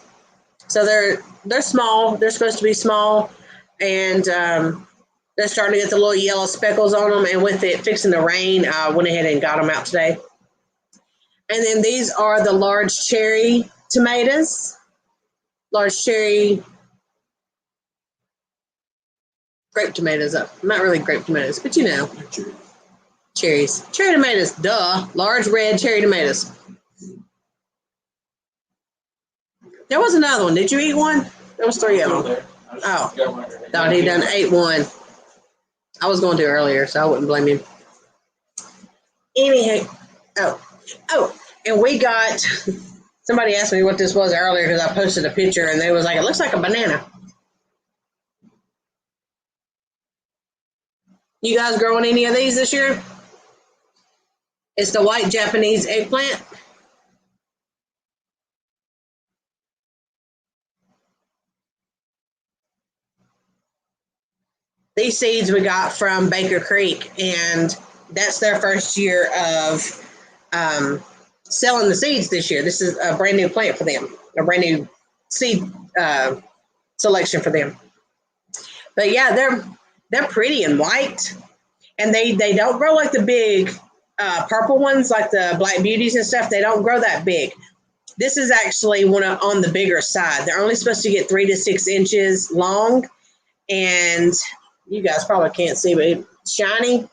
So they're small. They're supposed to be small. And they're starting to get the little yellow speckles on them. And with it fixing to rain, I went ahead and got them out today. And then these are the large cherry tomatoes. Large cherry grape tomatoes up. Not really grape tomatoes, but cherries. Cherry tomatoes, duh. Large red cherry tomatoes. There was another one. Did you eat one? There was 3 of them. Oh, thought he done ate one. I was going to earlier, so I wouldn't blame him. Anyhow, and we got, somebody asked me what this was earlier because I posted a picture and they was like, it looks like a banana. You guys growing any of these this year? It's the white Japanese eggplant. These seeds we got from Baker Creek, and that's their first year of selling the seeds this year. This is a brand new plant for them, a brand new seed selection for them. But yeah, they're pretty and white, and they don't grow like the big purple ones, like the Black Beauties and stuff. They don't grow that big. This is actually one on the bigger side. They're only supposed to get 3 to 6 inches long, and you guys probably can't see, but it's shiny.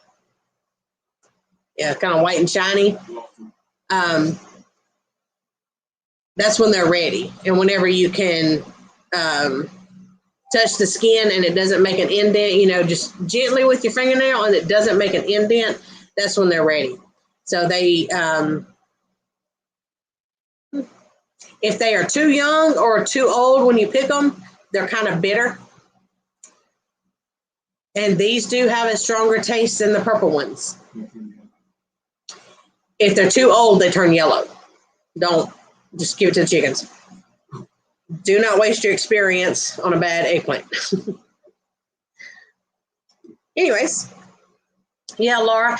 Yeah, kind of white and shiny. That's when they're ready. And whenever you can touch the skin and it doesn't make an indent, just gently with your fingernail and it doesn't make an indent, that's when they're ready. So they, if they are too young or too old when you pick them, they're kind of bitter. And these do have a stronger taste than the purple ones. If they're too old, they turn yellow. Don't just give it to the chickens. Do not waste your experience on a bad eggplant. Anyways, yeah, Laura.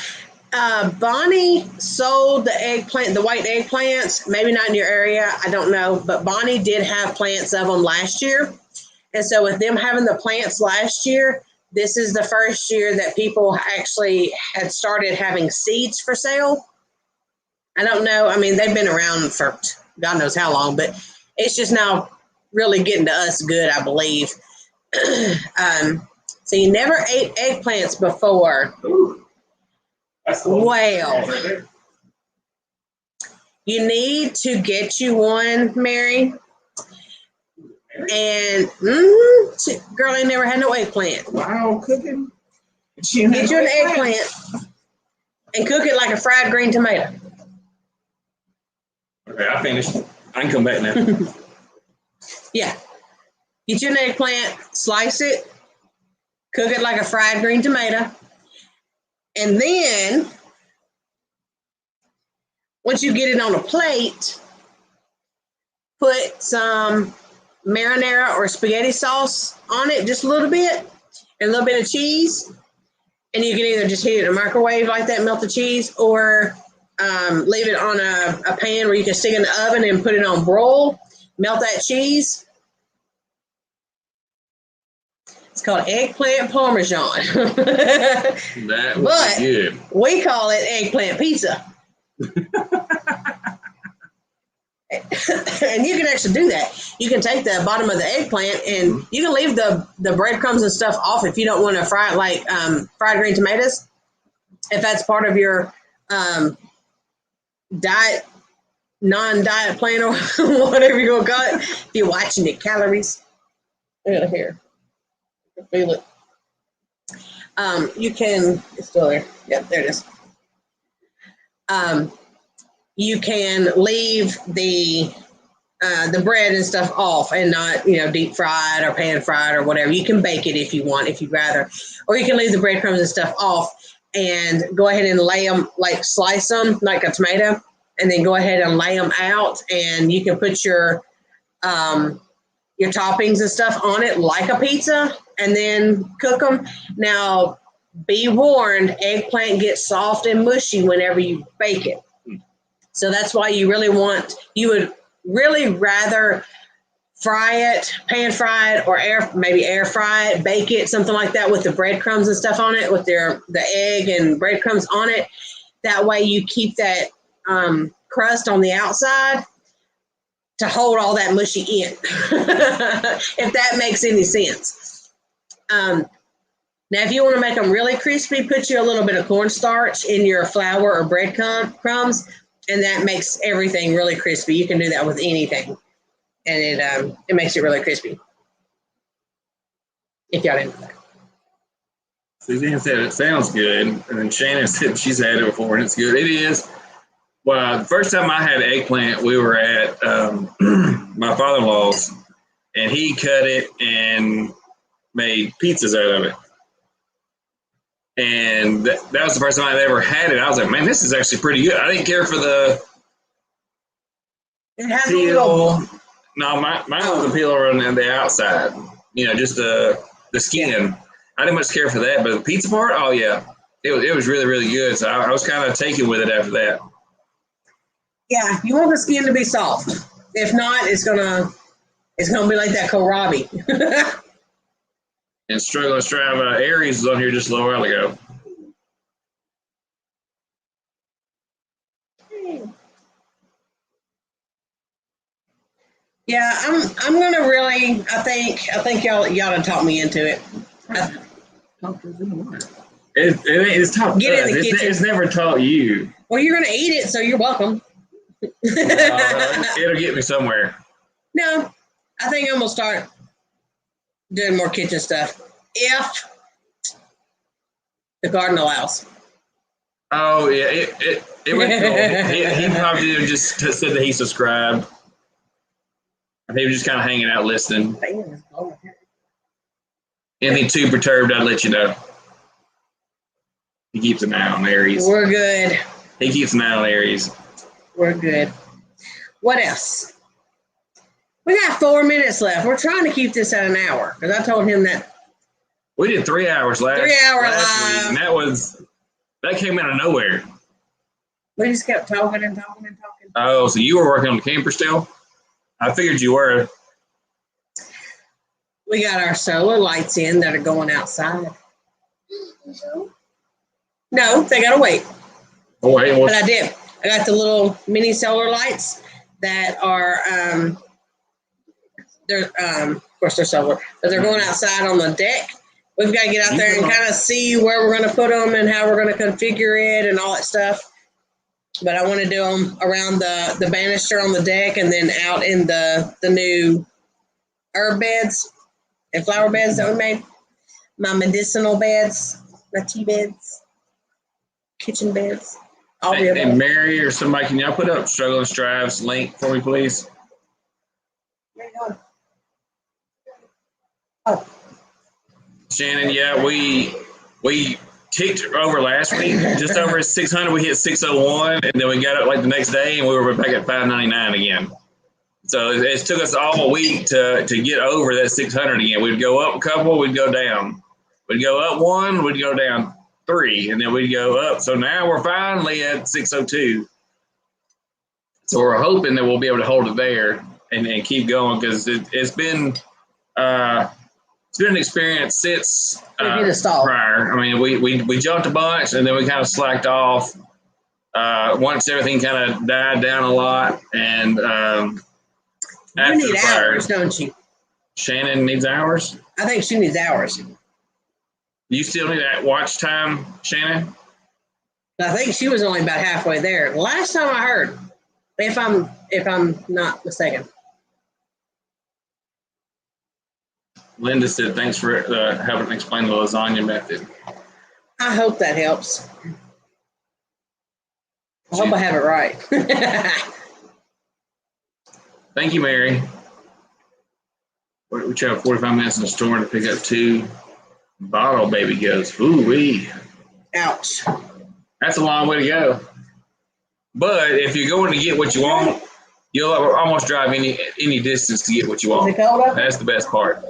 Bonnie sold the eggplant, the white eggplants, maybe not in your area, I don't know, but Bonnie did have plants of them last year. And so with them having the plants last year, this is the first year that people actually had started having seeds for sale. I don't know. I mean, they've been around for God knows how long, but it's just now really getting to us good, I believe. So you never ate eggplants before. Ooh, that's cool. Well, you need to get you one, Mary. And girl ain't never had no eggplant. Wow, cooking. Get you an eggplant and cook it like a fried green tomato. Okay, I finished. I can come back now. Yeah. Get you an eggplant, slice it, cook it like a fried green tomato. And then, once you get it on a plate, put some marinara or spaghetti sauce on it, just a little bit, and a little bit of cheese. And you can either just heat it in a microwave like that, melt the cheese, or leave it on a pan where you can stick it in the oven and put it on broil, melt that cheese. It's called eggplant parmesan. That would be good. We call it eggplant pizza. And you can actually do that. You can take the bottom of the eggplant and you can leave the breadcrumbs and stuff off if you don't want to fry it like fried green tomatoes. If that's part of your diet, non-diet plan or whatever you're going to call it. If you're watching the calories. Look at here. Feel it. You can, it's still there. Yep, there it is. You can leave the bread and stuff off and not, deep fried or pan fried or whatever. You can bake it if you want, if you'd rather. Or you can leave the breadcrumbs and stuff off and go ahead and lay them, like slice them like a tomato, and then go ahead and lay them out. And you can put your toppings and stuff on it like a pizza and then cook them. Now, be warned, eggplant gets soft and mushy whenever you bake it. So that's why you would really rather fry it, pan fry it, or maybe air fry it, bake it, something like that with the breadcrumbs and stuff on it, with the egg and breadcrumbs on it. That way you keep that crust on the outside to hold all that mushy in, if that makes any sense. Now, if you want to make them really crispy, put you a little bit of cornstarch in your flour or breadcrumbs, and that makes everything really crispy. You can do that with anything, and it makes it really crispy. If y'all didn't know that. Suzanne said it sounds good, and then Shannon said she's had it before and it's good. It is. Well, the first time I had eggplant, we were at my father-in-law's, and he cut it and made pizzas out of it. And that was the first time I'd ever had it. I was like, man, this is actually pretty good. I didn't care for the It has peel. No, mine was the peel on the outside. Just the skin. Yeah. I didn't much care for that, but the pizza part, oh yeah, it was really, really good. So I was kind of taken with it after that. Yeah, you want the skin to be soft. If not, it's gonna be like that kohlrabi. And Struggling Strive Aries was on here just a little while ago. Yeah, I'm gonna really. I think y'all to talk me into it. It's taught Get us. in the kitchen. It's never taught you. Well, you're gonna eat it, so you're welcome. It'll get me somewhere. No, I think I'm gonna start doing more kitchen stuff if the garden allows. Oh yeah, it went through. He probably just said that he subscribed. He was just kind of hanging out listening. Anything too perturbed, I'd let you know. He keeps an eye on Aries. We're good. He keeps an eye on Aries. We're good. What else? We got 4 minutes left. We're trying to keep this at an hour because I told him that. We did 3 hours last 3 hour last live. week, and that came out of nowhere. We just kept talking and talking and talking. Oh, so you were working on the camper still? I figured you were. We got our solar lights in that are going outside. No, they gotta wait. Oh wait, but I did. I got the little mini solar lights that are they're of course they're solar, but they're going outside on the deck. We've got to get out there and kind of see where we're going to put them and how we're going to configure it and all that stuff. But I want to do them around the banister on the deck and then out in the new herb beds and flower beds that we made. My medicinal beds, my tea beds, kitchen beds. All the and Mary or somebody, can y'all put up Struggling Strive's link for me, please? Where you going? Oh. Shannon, yeah, we ticked over last week, just over 600. We hit 601, and then we got it like the next day, and we were back at 599 again. So it took us all a week to get over that 600 again. We'd go up a couple, we'd go down. We'd go up one, we'd go down 3, and then we'd go up. So now we're finally at 602. So we're hoping that we'll be able to hold it there and keep going because it's been an experience since prior. I mean, we jumped a bunch and then we kind of slacked off once everything kind of died down a lot. And you need hours, don't you? Shannon needs hours? I think she needs hours. You still need that watch time, Shannon? I think she was only about halfway there. Last time I heard, if I'm not mistaken. Linda said, thanks for helping explain the lasagna method. I hope that helps. I hope I have it right. Thank you, Mary. We traveled 45 minutes in the store to pick up 2 bottle baby goats. Ooh-wee. Ouch. That's a long way to go. But if you're going to get what you want, you'll almost drive any distance to get what you want. Is it cold up? That's the best part.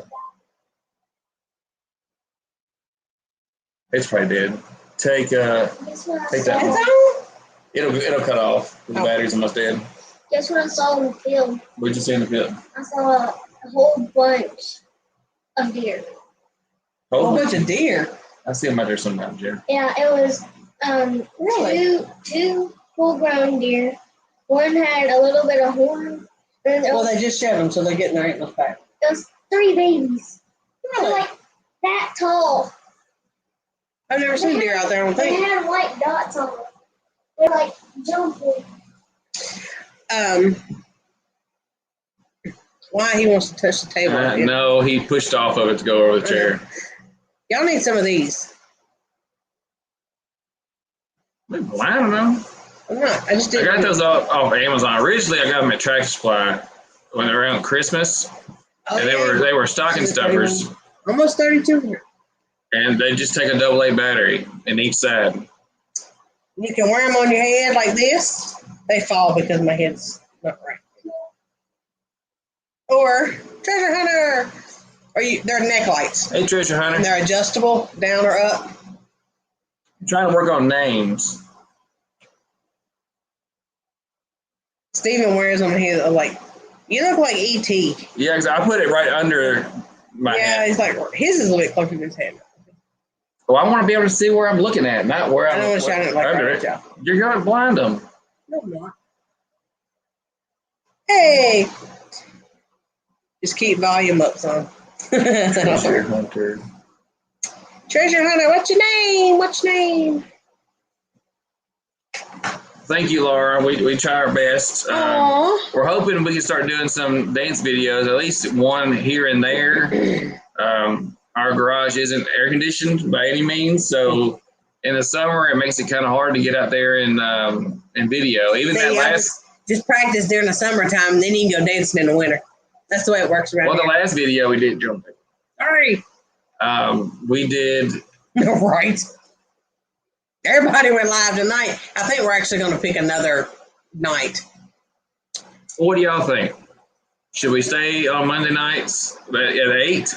It's probably dead. Take that one. It'll cut off. The battery's almost dead. Guess what I saw in the field? What'd you see in the field? I saw a whole bunch of deer. A whole bunch of deer? I see them out there sometimes, yeah. Yeah, it was really? two full-grown deer. One had a little bit of horn. Well, they just shed them, so they're getting their antlers back. It was 3 babies. Really? They're like that tall. I've never seen deer out there, I don't think. They had white dots on them. They're like jumping. why he wants to touch the table. No, he pushed off of it to go over the chair. Y'all need some of these. I don't know. I'm not. I just didn't. I got those off Amazon. Originally, I got them at Tractor Supply when they were around Christmas, and they were stocking stuffers. Almost 32. And they just take a AA battery in each side. You can wear them on your head like this. They fall because my head's not right. Or treasure hunter. They're neck lights. Hey, treasure hunter. And they're adjustable, down or up. I'm trying to work on names. Steven wears them. He's like, you look like E.T. Yeah, because I put it right under my head. Yeah, he's like, his is a little bit closer to his head. Well, I want to be able to see where I'm looking at, not where I don't want to shine it like under it. You're going to blind them. No, I'm not. Hey! Just keep volume up, son. Treasure hunter. Treasure hunter, what's your name? What's your name? Thank you, Laura. We try our best. We're hoping we can start doing some dance videos, at least one here and there. Our garage isn't air conditioned by any means, so in the summer it makes it kind of hard to get out there and video. Even that last just practice during the summertime, and then you can go dancing in the winter. That's the way it works around here. The last video we did, Sorry. We did. Right. Everybody went live tonight. I think we're actually going to pick another night. What do y'all think? Should we stay on Monday nights at 8?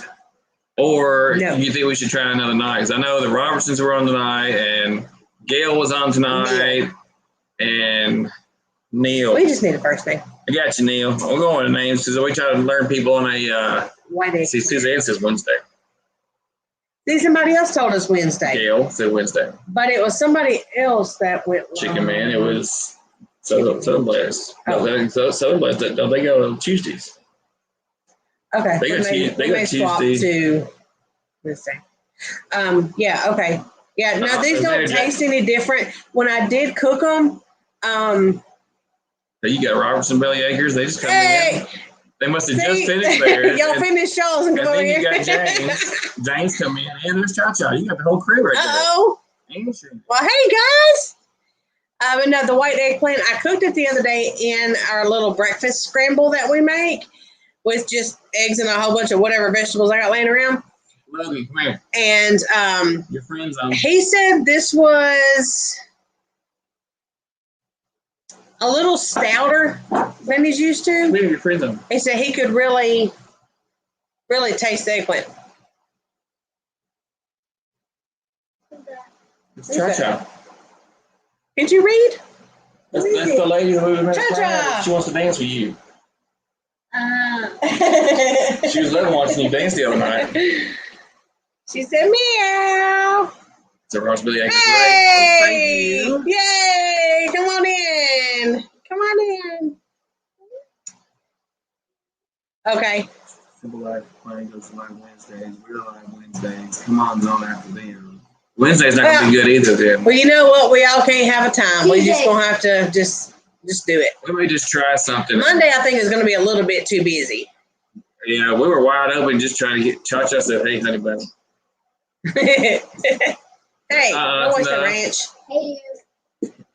Or you think we should try another night? Because I know the Robertsons were on tonight, and Gail was on tonight, and Neil. We just need a first name. I got you, Neil. We'll go on the names because we try to learn people on a. See, Suzanne says Wednesday. See, somebody else told us Wednesday. Gail said Wednesday. But it was somebody else that went live. Chicken Man. It was Southern Blast. Southern Blast. Don't they go on Tuesdays? Okay. They got Tuesday. To Wednesday. Yeah. Okay. Yeah. No, these don't taste any different. When I did cook them, you got Robertson Belly Acres. They just come in. They must have just finished theirs. Y'all finished yours and come over here. You got James. James come in, and there's Cha-Cha. You got the whole crew right there. Uh-oh. Well, hey, guys. But no, the white eggplant, I cooked it the other day in our little breakfast scramble that we make with just eggs and a whole bunch of whatever vegetables I got laying around. Logan, come here. And your friend's on. He said this was a little stouter than he's used to. Maybe your friend's on. He said he could really taste the eggplant. It's Cha-Cha. Did you read? That's the lady who was Cha-Cha. She wants to dance with you. She was there watching you dance the other night. She said, meow. So Ross Billy, hey! Oh, thank you. Yay! Come on in. Come on in. Okay. Simple Life Playing goes live Wednesdays. Real Live Wednesdays. Come on after them. Wednesday's not gonna be good either then. Well, you know what? We all can't have a time. We just gonna have to just do it. We may just try something. Monday, I think, is gonna be a little bit too busy. Yeah, we were wide open just trying to get Cha-Cha said, hey, honey bunny. Hey, what's the ranch? Hey,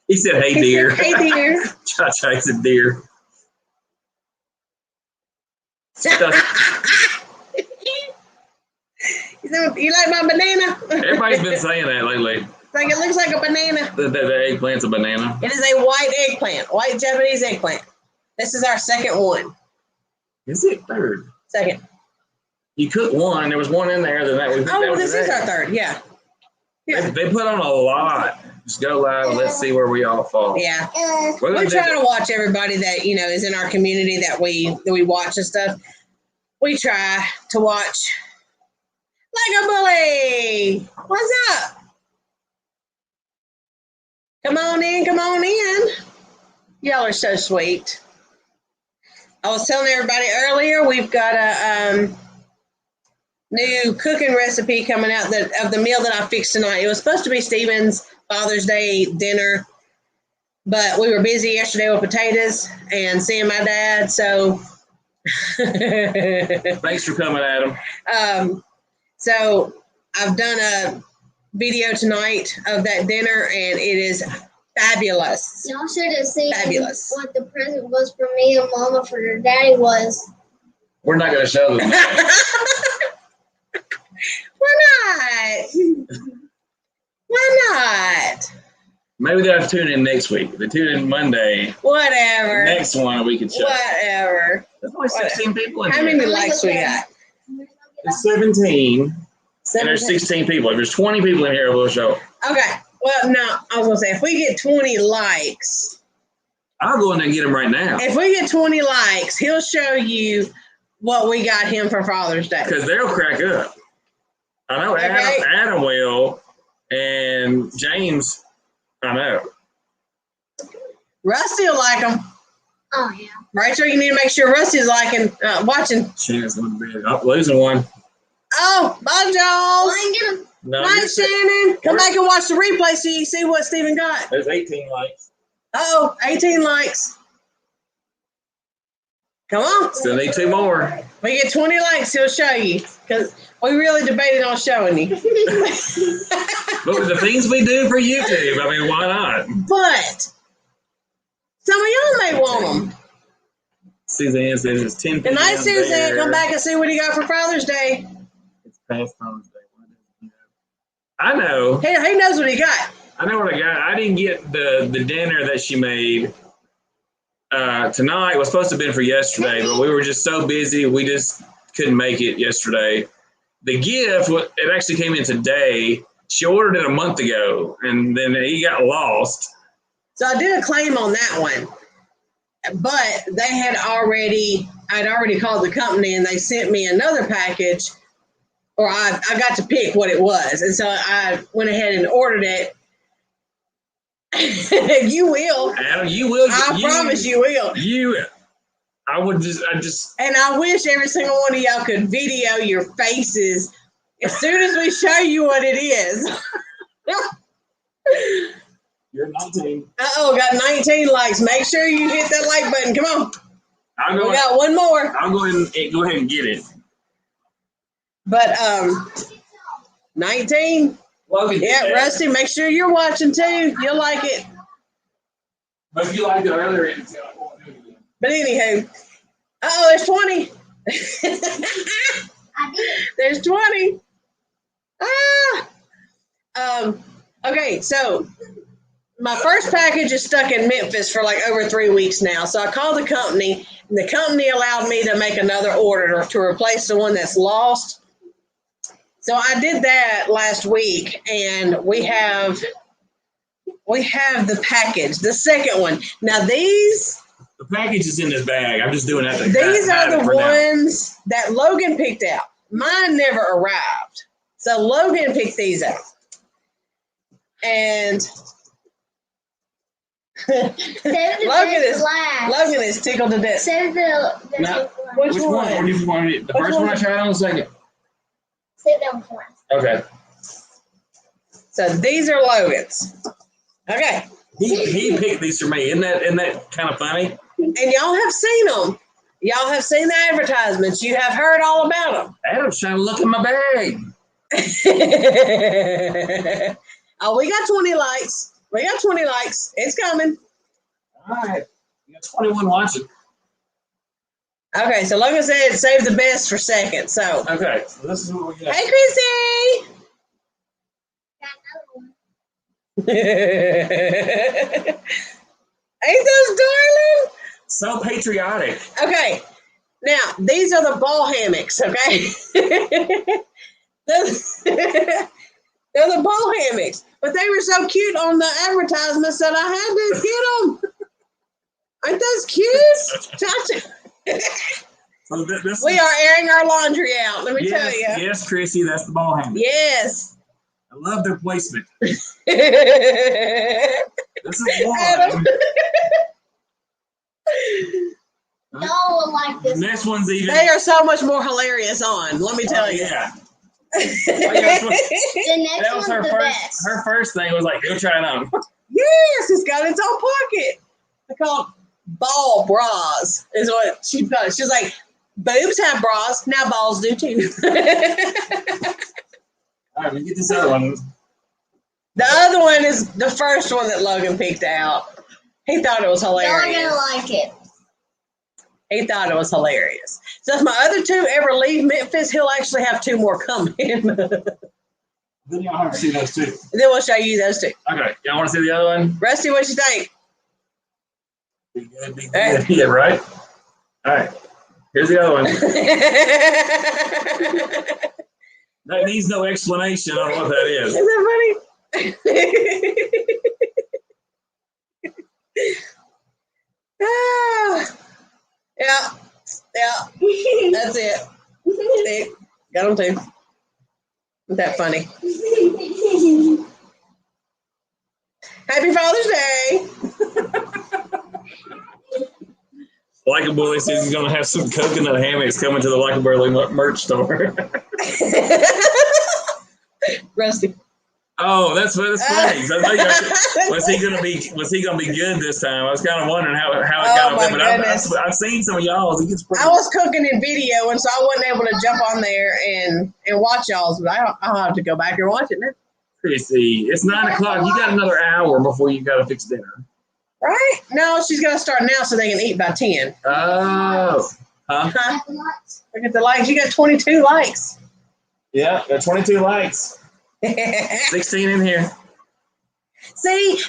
He said, hey, dear. Hey, dear. Cha-Cha said, dear. You like my banana? Everybody's been saying that lately. Like it looks like a banana. The eggplant's a banana. It is a white eggplant, white Japanese eggplant. This is our second one. Is it third? Second. You cooked one. There was one in there. This is our third. Yeah. They put on a lot. Just go live and let's see where we all fall. Yeah. We try to watch everybody that is in our community that we watch and stuff. We try to watch. Like a bully. What's up? Come on in. Come on in. Y'all are so sweet. I was telling everybody earlier, we've got a new cooking recipe coming out of the meal that I fixed tonight. It was supposed to be Steven's Father's Day dinner, but we were busy yesterday with potatoes and seeing my dad, so Thanks for coming, Adam. So I've done a video tonight of that dinner, and it is fabulous. Y'all should have seen Fabulous. what the present was for me and Mama for their daddy was. We're not going to show them. Why not? Why not? Maybe they'll have to tune in next week. If they tune in Monday. Whatever. Next one we can show. Whatever. There's only 16 people in How here. many likes we got? There's 17. And there's 16 people. If there's 20 people in here, we'll show. Okay. Well, no, I was going to say, if we get 20 likes. I'll go in there and get them right now. If we get 20 likes, he'll show you what we got him for Father's Day. Because they'll crack up. I know Adam will, and James, I know. Rusty will like them. Oh, yeah. Rachel, you need to make sure Rusty's watching. Shannon's going to be losing one. Oh, bye, Go Joel. and get him. No, Nice, Shannon. Come back and watch the replay so you can see what Steven got. There's 18 likes. 18 likes. Come on. Still need 2 more. We get 20 likes, he'll show you. Because we really debated on showing you. But with the things we do for YouTube, I mean, why not? But some of y'all may want them. Suzanne says it's 10 Good night, p.m. Susan. there. Come back and see what he got for Father's Day. It's past Father's Day. I know. He knows what he got. I know what I got. I didn't get the dinner that she made tonight. It was supposed to have been for yesterday, but we were just so busy. We just couldn't make it yesterday. The gift, it actually came in today. She ordered it a month ago, and then he got lost. So I did a claim on that one. But I'd already called the company, and they sent me another package, or I got to pick what it was. And so I went ahead and ordered it. You will. Adam, you will. I promise you will. I just. And I wish every single one of y'all could video your faces as soon as we show you what it is. You're 19. Got 19 likes. Make sure you hit that like button. Come on. We got one more. I'll go ahead and get it. But 19. Logan, Yeah, Rusty, make sure you're watching too. You'll like it. But if you liked it earlier, But anywho, there's 20. I did. There's 20. Okay, so my first package is stuck in Memphis for like over 3 weeks now. So I called the company, and the company allowed me to make another order to replace the one that's lost. So I did that last week, and we have the package, the second one. Now the package is in this bag. I'm just doing that. These are the ones that Logan picked out. Mine never arrived. So Logan picked these out. And Logan is tickled to death. Save which one? Or do you want it? The first one I tried on, the second? Save that one for last. Okay. So these are Logan's. Okay. He picked these for me. Isn't that kind of funny? And y'all have seen them. Y'all have seen the advertisements. You have heard all about them. Adam's trying to look in my bag. Oh, we got 20 likes. It's coming. All right. You got 21 watching. Okay, so Logan said save the best for second. So okay, so this is what we got. Hey, Chrissy. Got another one. Ain't those darling? So patriotic. Okay, now these are the ball hammocks. Okay, they're the ball hammocks, but they were so cute on the advertisements that I had to get them. Aren't those cute? So this We are airing our laundry out. Let me tell you. Yes, Chrissy, that's the ball hammock. Yes. I love their placement. This is Adam. one. Y'all will like this. Next one's even. They are so much more hilarious on. Let me tell you. Yeah. The next That was one's her the first. best. Her first thing was like, go try it on. Yes, it's got its own pocket. They're called ball bras, is what she got. She's like, Boobs have bras. Now balls do too. All right, we get this other one. The other one is the first one that Logan picked out. He thought it was hilarious. Y'all gonna like it. He thought it was hilarious. So if my other two ever leave Memphis, he'll actually have two more coming. Then Then y'all have to see those two. we'll show you those two. Okay, y'all want to see the other one? Rusty, what you think? Be good, be good. Yeah, right? All right, here's the other one. That needs no explanation on what that is. Isn't that funny? Yeah. That's it. See, got them too. Isn't that funny? Happy Father's Day. Like a Bully says he's going to have some coconut hammocks coming to the Like a Burley merch store. Rusty. Oh, that's funny. Was he gonna be good this time? I was kind of wondering how it got away. But I've seen some of y'all's. It gets pretty. I was cooking in video, and so I wasn't able to jump on there and watch y'all's. But I'll have to go back and watch it now. Chrissy, it's 9 o'clock. You got another hour before you got to fix dinner. Right? No, she's got to start now so they can eat by 10. Oh, huh? Look at the likes. You got 22 likes. Yeah, got 22 likes. 16 in here. See,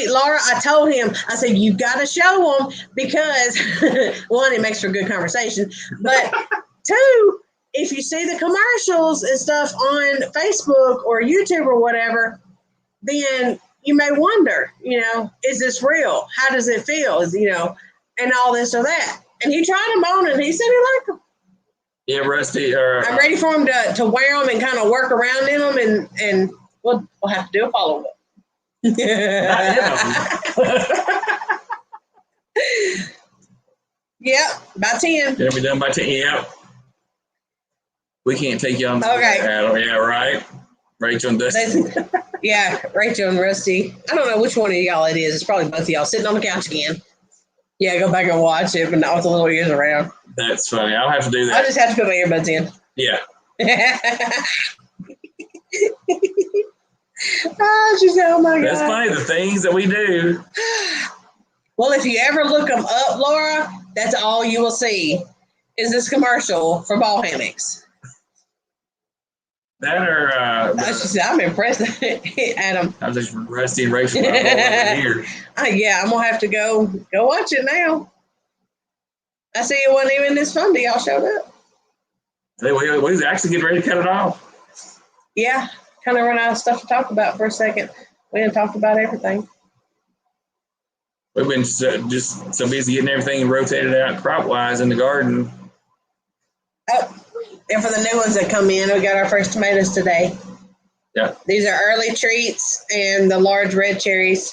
Laura, I told him, I said, you got to show them because, one, it makes for good conversation. But two, if you see the commercials and stuff on Facebook or YouTube or whatever, then you may wonder, is this real? How does it feel? And all this or that. And he tried them on and he said he liked them. Yeah, Rusty. I'm ready for him to wear them and kind of work around in them, and we'll have to do a follow-up. Yep, by 10. It'll be done by 10. Yep. We can't take you on the Okay. Yeah, right. Rachel and Dusty. Yeah, Rachel and Rusty. I don't know which one of y'all it is. It's probably both of y'all sitting on the couch again. Yeah, go back and watch it, but not with the little ears around. That's funny. I'll have to do that. I'll just have to put my earbuds in. Yeah. She said, oh my God. That's funny, the things that we do. Well, if you ever look them up, Laura, that's all you will see is this commercial for ball hammocks. That or She said, I'm impressed, Adam. I was just Rusty and Rachel over here. Yeah, I'm gonna have to go watch it now. I see it wasn't even this fun till y'all showed up. We was actually getting ready to cut it off. Yeah, kind of run out of stuff to talk about for a second. We didn't talk about everything. We've been just so busy getting everything rotated out crop-wise in the garden. Oh, and for the new ones that come in, we got our first tomatoes today. Yeah. These are early treats and the large red cherries.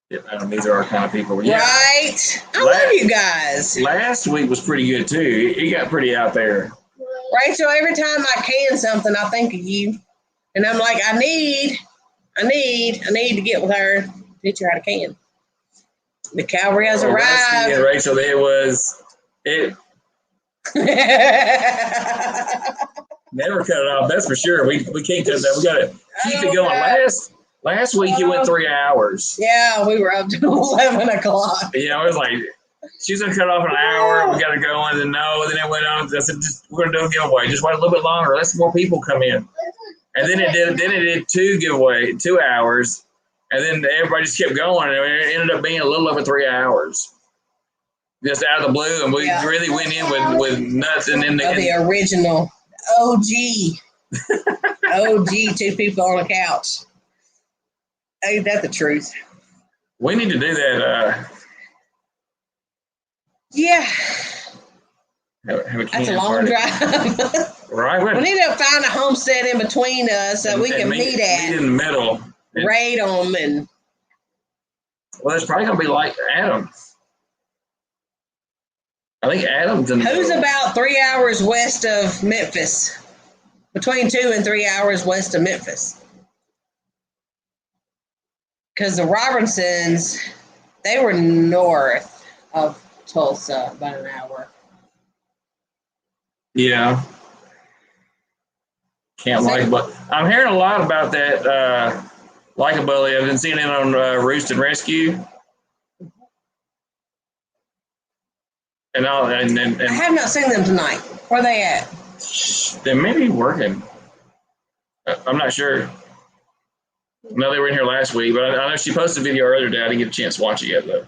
Yeah, these are our kind of people. Yeah. Right. I love you guys. Last week was pretty good, too. It got pretty out there. Rachel, every time I can something, I think of you. And I'm like, I need to get with her, teach her how to can. The cavalry has arrived. And Rachel, it never cut it off. That's for sure. We can't cut that. We got to keep it going. God. Last week it went 3 hours. Yeah, we were up to 11 o'clock. Yeah, it was like she's gonna cut off an hour. We got to go, and then then it went on. I said, we're gonna do a giveaway. Just wait a little bit longer. Let some more people come in. And then it did 2 hours, and then everybody just kept going, and it ended up being a little over 3 hours. Just out of the blue, and we really went in with nothing in the original OG 2 people on a couch. Ain't that the truth? We need to do that. Yeah. Have a That's a long drive. Right. We need to find a homestead in between us that we can meet at. Meet in the middle. Raid them and. Well, it's probably gonna be like Adams. I think Adams. Who's about 3 hours west of Memphis? Between 2 and 3 hours west of Memphis. Because the Robinsons, they were north of Tulsa, about an hour. Yeah. Can't like, but I'm hearing a lot about that like a bully. I've been seeing it on Roost and Rescue. And I have not seen them tonight. Where are they at? They may be working. I'm not sure. I know they were in here last week, but I know she posted a video earlier today. I didn't get a chance to watch it yet, though.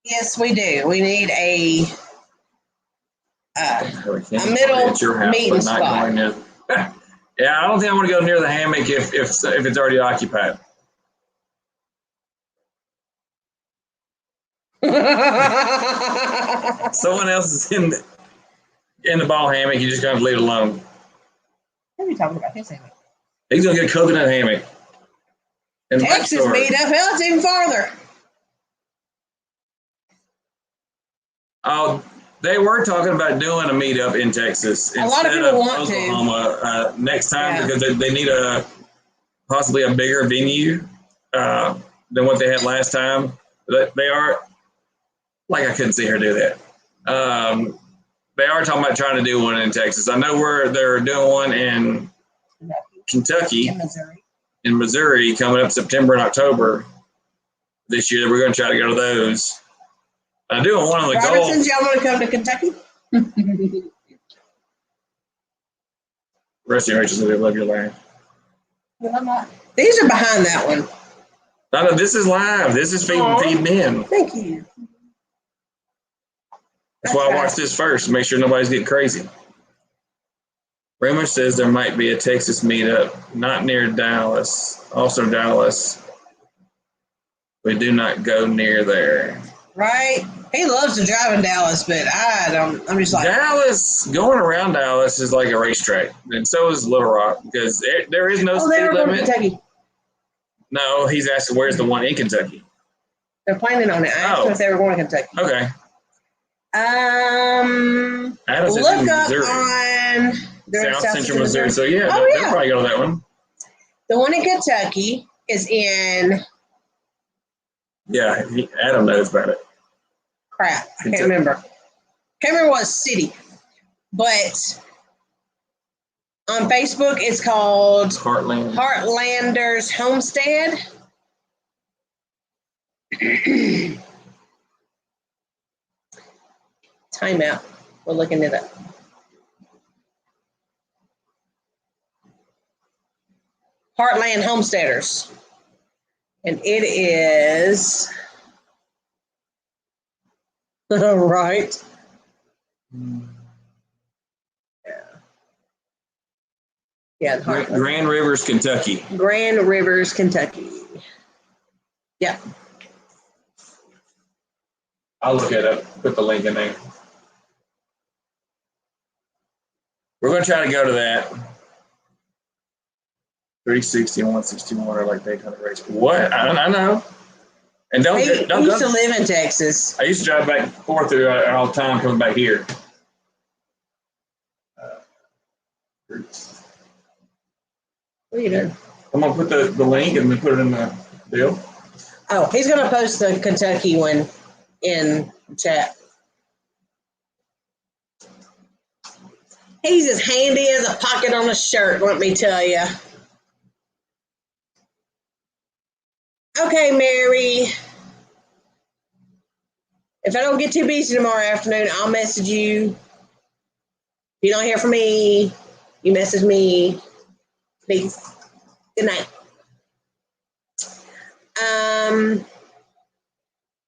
Yes, we do. We need a middle meeting spot. Yeah, I don't think I want to go near the hammock if it's already occupied. Someone else is in the ball hammock. You just got to leave it alone. What are you talking about? His hammock. He's gonna get a coconut hammock. Texas meetup. Hell, it's even farther. Oh, they were talking about doing a meetup in Texas. A lot of people want Oklahoma, next time because they need possibly a bigger venue than what they had last time. They are, like, I couldn't see her do that. They are talking about trying to do one in Texas. I know they're doing one in Kentucky, in Missouri, coming up September and October this year. We're going to try to go to those. I do want one on the Robertsons, y'all want to come to Kentucky? Rusty and Rachel said they love your laugh. These are behind that one. No, this is live. This is feeding in. Thank you. That's why I watched this first to make sure nobody's getting crazy. Rumor says there might be a Texas meetup, not near Dallas. Also Dallas. We do not go near there. Right? He loves to drive in Dallas, but I don't. I'm just like Dallas. Going around Dallas is like a racetrack, and so is Little Rock because there is no speed limit. Kentucky. No, he's asking where's the one in Kentucky. They're planning on it. I asked them if they were going to Kentucky. Okay. Look up on South Central Missouri. So yeah, oh, they'll probably go to that one. The one in Kentucky is in. Yeah, Adam knows about it. Crap, I can't remember. Can't remember what city, but on Facebook it's called Heartlanders Homestead. Timeout. We're looking it up. Heartland Homesteaders. And it is right. Yeah. Grand Rivers, Kentucky. Grand Rivers, Kentucky. Yeah. I'll look it up. Put the link in there. We're going to try to go to that. 360 and 161 are like Daytona race. What? I know. And don't used to live in Texas. I used to drive back and forth through all the time coming back here. What are you doing? I'm going to put the link and then put it in the deal. Oh, he's going to post the Kentucky one in the chat. He's as handy as a pocket on a shirt, let me tell you. Okay, Mary. If I don't get too busy tomorrow afternoon, I'll message you. If you don't hear from me, you message me. Please. Good night.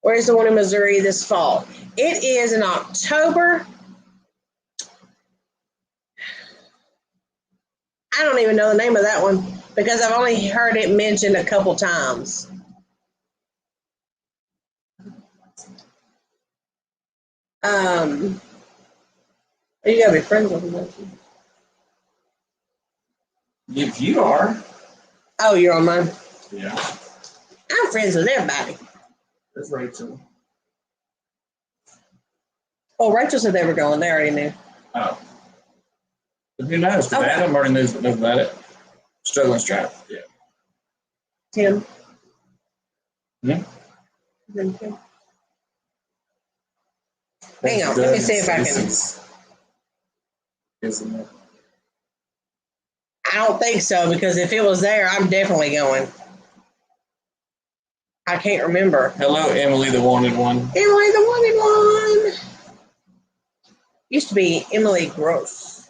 Where's the one in Missouri this fall? It is in October. I don't even know the name of that one because I've only heard it mentioned a couple times. You gotta be friends with them, don't you? If you are. Oh, you're on mine? Yeah. I'm friends with everybody. There's Rachel. Oh, Rachel said they were going. They already knew. Oh. But who knows? Because Adam already knows about it. Struggling stripe. Yeah. Tim. Yeah. Then Tim. Hang on, let me see if I can. Isn't it? I don't think so, because if it was there, I'm definitely going. I can't remember. Hello, Emily, the wanted one. Emily, the wanted one. Used to be Emily Gross.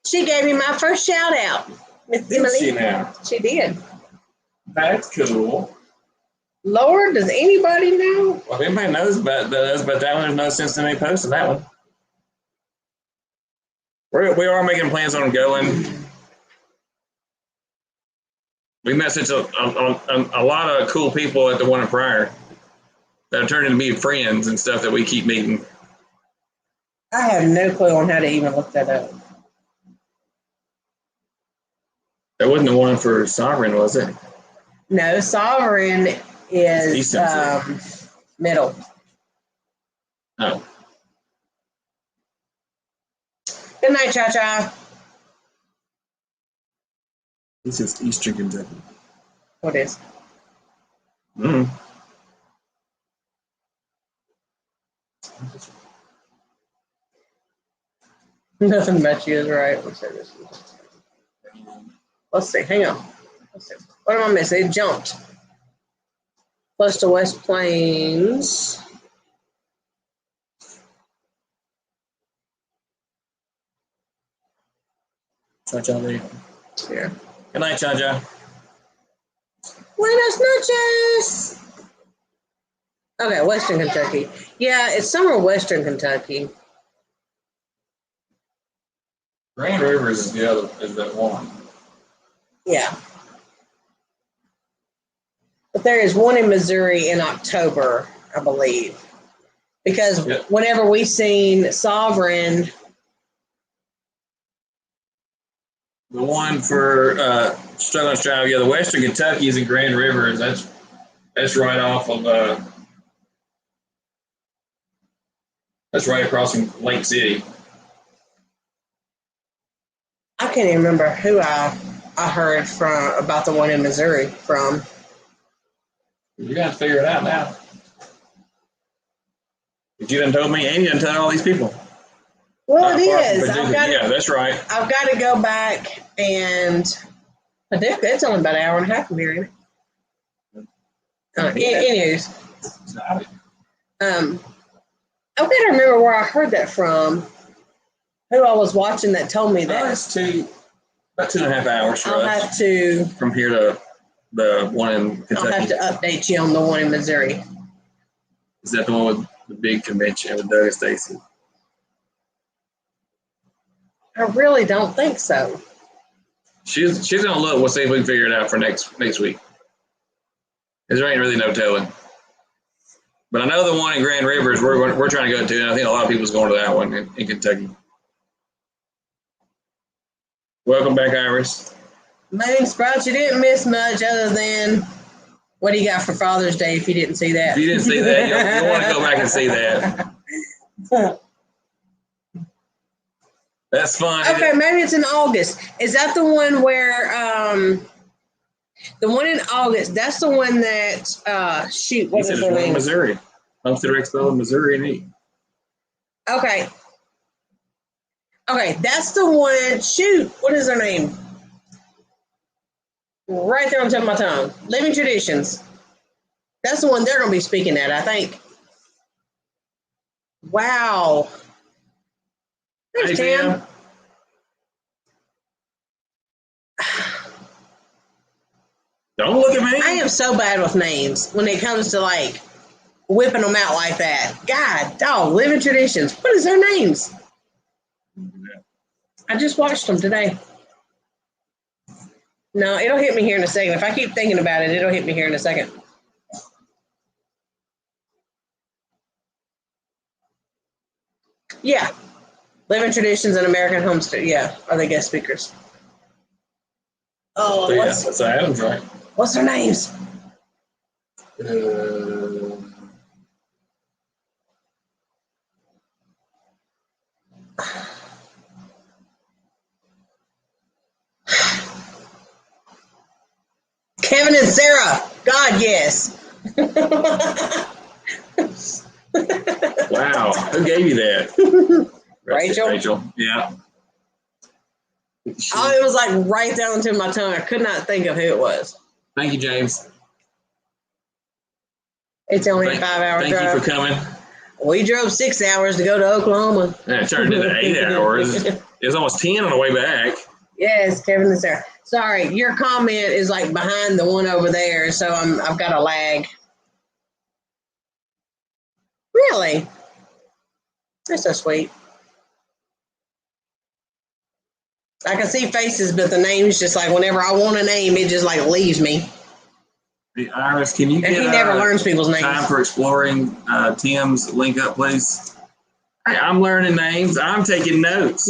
She gave me my first shout out, Miss Emily. She now. She did. That's cool. Lord, does anybody know? Well, if anybody knows about that one, there's no sense in me posting that one. We are making plans on going. We met such a lot of cool people at the one in Pryor that have turned into be friends and stuff that we keep meeting. I have no clue on how to even look that up. That wasn't the one for Sovereign, was it? No, Sovereign is middle. Oh. Good night, Cha-Cha. This is Eastern Kentucky. What is? Mm. Nothing about you is right. Let's see. Hang on. Let's see. What am I missing? It jumped. Close to West Plains. Cha-Cha there. Yeah. Good night, Cha-Cha. Buenas noches. Okay, Western Kentucky. Yeah, it's somewhere Western Kentucky. Grand Rivers is the other, is that one. Yeah. But there is one in Missouri in October, I believe. Because whenever we seen Sovereign. The one for Struggling Strive, yeah, the Western Kentucky is in Grand Rivers. That's right off of that's right across from Lake City. I can't even remember who I heard from about the one in Missouri from. You got to figure it out now. But you done told me, and you done told all these people. Well, it is. Yeah, that's right. I've got to go back and it's only about an hour and a half from here, isn't it? Anyways, I've got to remember where I heard that from. Who I was watching that told me that. It's about 2.5 hours for I'll us. have to. From here to the one in Kentucky. I'll have to update you on the one in Missouri. Is that the one with the big convention with Doug and Stacy? I really don't think so. She's gonna look. We'll see if we can figure it out for next week. There ain't really no telling. But I know the one in Grand Rivers we're trying to go to, and I think a lot of people's going to that one in Kentucky. Welcome back, Iris. Moon Sprouts, you didn't miss much other than what do you got for Father's Day if you didn't see that? If you didn't see that, you'll want to go back and see that. That's fun. Okay, maybe it's in August. Is that the one where the one in August? That's the one that shoot. What is their name? Missouri. Homestead Expo in Missouri and E. Okay, that's the one. Shoot, what is their name? Right there on the tip of my tongue. Living Traditions. That's the one they're going to be speaking at, I think. Wow. Thanks, Tim. Don't look at me. I am so bad with names when it comes to like whipping them out like that. God, dog, Living Traditions. What is their names? I just watched them today. No, it'll hit me here in a second. If I keep thinking about it, it'll hit me here in a second. Yeah. Living Traditions and American Homestead. Yeah, are they guest speakers? Oh, yeah, that's Adam's right. What's their names? Kevin and Sarah. God, yes. Wow. Who gave you that? Rachel. Rachel. Yeah. Oh, it was like right down to my tongue. I could not think of who it was. Thank you, James. It's only a 5-hour drive. Thank you for coming. We drove 6 hours to go to Oklahoma. Yeah, it turned into 8 hours. It was almost 10 on the way back. Yes, Kevin is there. Sorry, your comment is like behind the one over there, so I've got a lag. Really? That's so sweet. I can see faces, but the name's just like whenever I want a name, it just like leaves me. Hey, Iris, can you And get he never learns people's names. time for exploring Tim's link up, please? Hey, I'm learning names. I'm taking notes.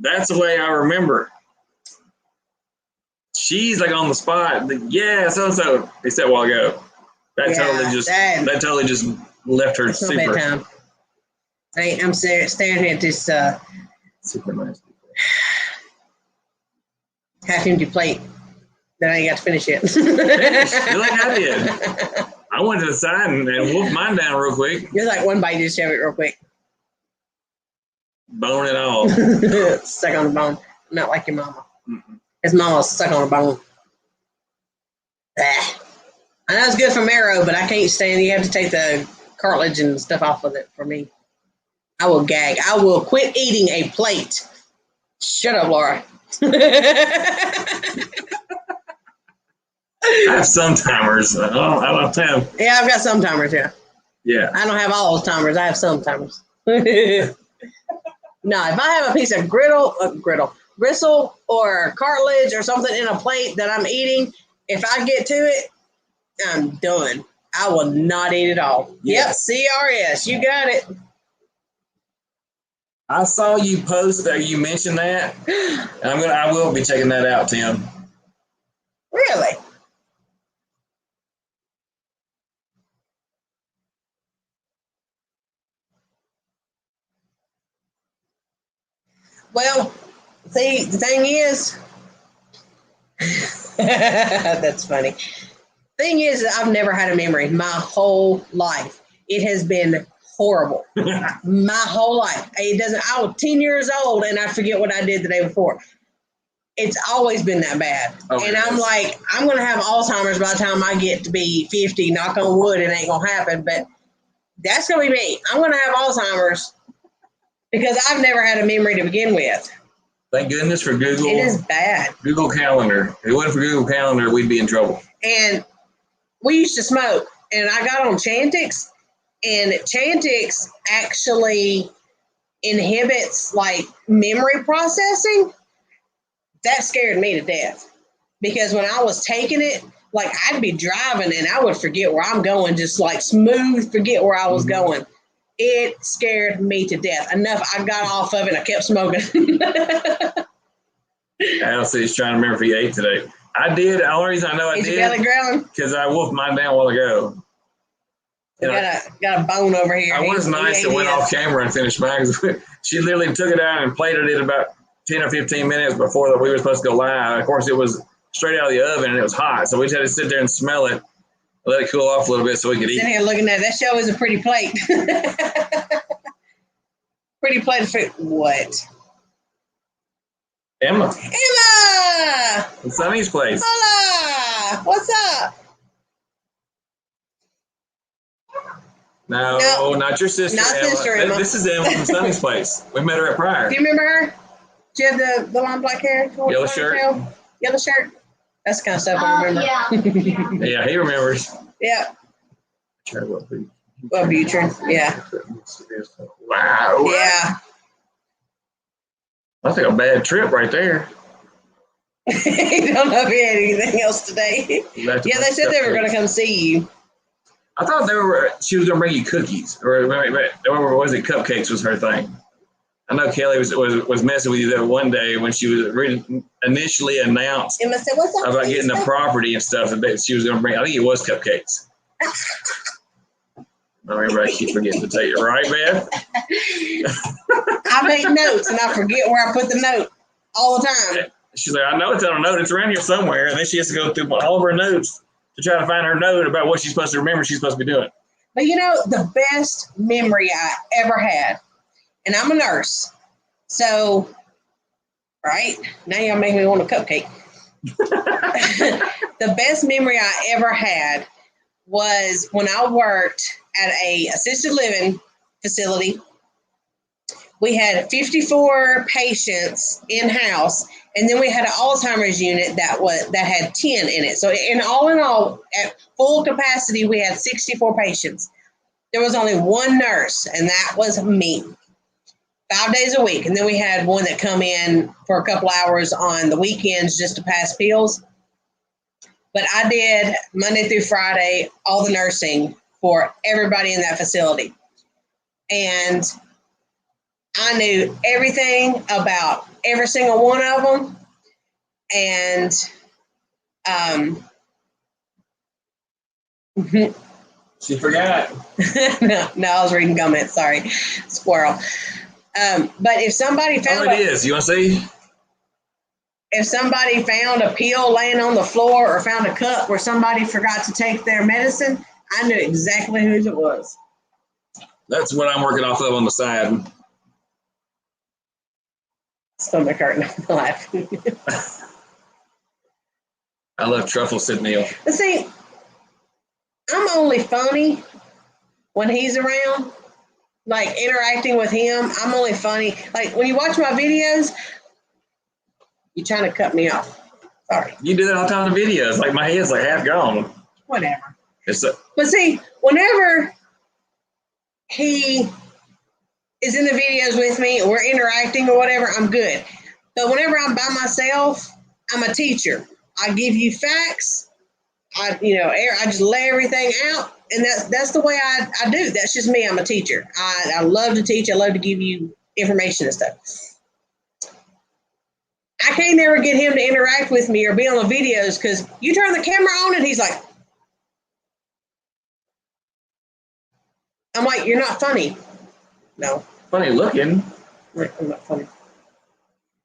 That's the way I remember. She's like on the spot. Yeah, so and so. They said a while ago. That totally just left her it's super. Bedtime. Hey, I'm staring at this Super nice. half empty plate that I ain't got to finish yet. Finish. You're like I did. I went to the side and wolfed mine down real quick. You're like one bite, just shove it real quick. Bone it all. Stuck on the bone. Not like your mama. His mama's stuck on a bone. Ah. I know it's good for marrow, but I can't stand it. You have to take the cartilage and stuff off of it for me. I will gag. I will quit eating a plate. Shut up, Laura. I have some timers. I don't have. Yeah, I've got some timers, yeah. Yeah. I don't have all those timers. I have some timers. No, if I have a piece of gristle or cartilage or something in a plate that I'm eating, if I get to it, I'm done. I will not eat it all. Yes. Yep, CRS. You got it. I saw you post that you mentioned that. And I will be checking that out, Tim. Really? Well, see, the thing is, that's funny. Thing is, I've never had a memory my whole life. It has been horrible. My whole life. It doesn't. I was 10 years old and I forget what I did the day before. It's always been that bad. Oh, and I'm like, I'm going to have Alzheimer's by the time I get to be 50. Knock on wood, it ain't going to happen. But that's going to be me. I'm going to have Alzheimer's because I've never had a memory to begin with. Thank goodness for Google. It is bad. Google Calendar. If it wasn't for Google Calendar, we'd be in trouble. And we used to smoke. And I got on Chantix. And Chantix actually inhibits like memory processing. That scared me to death because when I was taking it, like I'd be driving and I would forget where I'm going, just like smooth, forget where I was going. It scared me to death. Enough, I got off of it. I kept smoking. Alcie's trying to remember if he ate today. I did. The only reason I know I did your belly growling? Because I wolfed mine down a while ago. Got a bone over here. I was nice and went off camera and finished mine. She literally took it out and plated it about 10 or 15 minutes before we were supposed to go live. Of course, it was straight out of the oven and it was hot. So we just had to sit there and smell it, let it cool off a little bit so we could eat. Sitting here looking at it. That show is a pretty plate. Pretty plate of food. What? Emma. Emma! It's Sonny's place. Hola! What's up? No, not your sister. Not Emma. sister Emma. This is Emma from Sonny's place. We met her at Pryor. Do you remember her? She had the long black hair. Yellow shirt. Yellow shirt. That's the kind of stuff I remember. Yeah. Yeah, he remembers. Yeah. Wellbutrin. Yeah. Wow. Yeah. That's like a bad trip right there. I don't know if he had anything else today. Yeah, they said they were going to come see you. I thought she was going to bring you cookies, or was it cupcakes was her thing. I know Kelly was messing with you that one day when she was initially announced Emma said, "What's up?" About getting the property and stuff that she was going to bring. I think it was cupcakes. Everybody keep forgetting to take it, right, Beth? I make notes and I forget where I put the note all the time. She's like, I know it's on a note. It's around here somewhere. And then she has to go through all of her notes to try to find her note about what she's supposed to remember she's supposed to be doing. But you know, the best memory I ever had, and I'm a nurse, so, right? Now y'all make me want a cupcake. The best memory I ever had was when I worked at a assisted living facility. We had 54 patients in-house, and then we had an Alzheimer's unit that had 10 in it. So in all, at full capacity, we had 64 patients. There was only one nurse, and that was me, 5 days a week. And then we had one that come in for a couple hours on the weekends just to pass pills. But I did Monday through Friday, all the nursing for everybody in that facility. And I knew everything about every single one of them. And she forgot. no, I was reading comments. Sorry, squirrel. But if somebody found it is. You want to see? If somebody found a pill laying on the floor or found a cup where somebody forgot to take their medicine, I knew exactly whose it was. That's what I'm working off of on the side. Stomach hurting. I'm laughing. I love truffle sit meal. But see, I'm only funny when he's around. Like interacting with him, I'm only funny. Like when you watch my videos, you're trying to cut me off. Sorry. You do that all the time in the videos. Like my head's like half gone. Whatever. But see, whenever he is in the videos with me or we're interacting or whatever, I'm good. But whenever I'm by myself, I'm a teacher. I give you facts. I just lay everything out, and that's the way I do. That's just me. I'm a teacher. I love to teach. I love to give you information and stuff. I can't never get him to interact with me or be on the videos because you turn the camera on and he's like, I'm like, you're not funny. No. Funny looking. I'm not funny.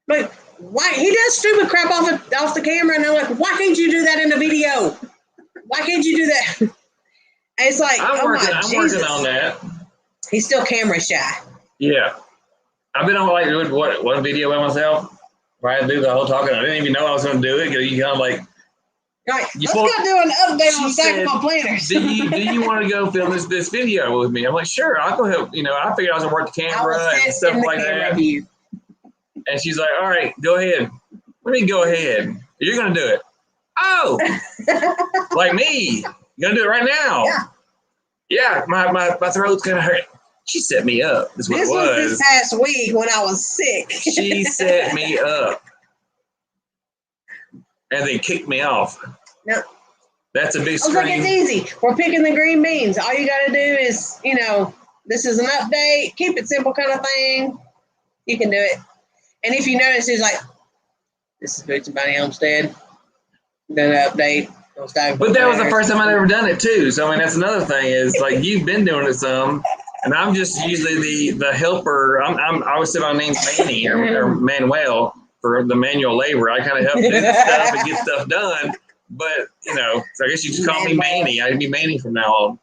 Like, why he does stupid crap off the camera, and I'm like, why can't you do that in the video? Why can't you do that? And it's like, I'm working on that. He's still camera shy. Yeah. I've been on like doing one video by myself where I had to do the whole talking. I didn't even know I was going to do it. You kind of like, let's go do an update on Sackable Planners. do you want to go film this video with me? I'm like, sure, I'll go help. I figured I was going to work the camera and stuff like that. View. And she's like, all right, go ahead. What do you mean go ahead? You're going to do it. Oh, like me. You're going to do it right now. Yeah, my throat's going to hurt. She set me up. This was this past week when I was sick. She set me up. And then kicked me off. No. That's a big screen. I was like, it's easy. We're picking the green beans. All you got to do is, this is an update. Keep it simple kind of thing. You can do it. And if you notice, he's like, this is Boots and Bunny Homestead. Done an update. But that was the first time I'd ever done it too. So that's another thing is like you've been doing it some, and I'm just usually the helper. I always say my name's Manny or Manuel for the manual labor. I kind of help do the stuff and get stuff done. But so I guess you just call me Manny. I'd be Manny from now on.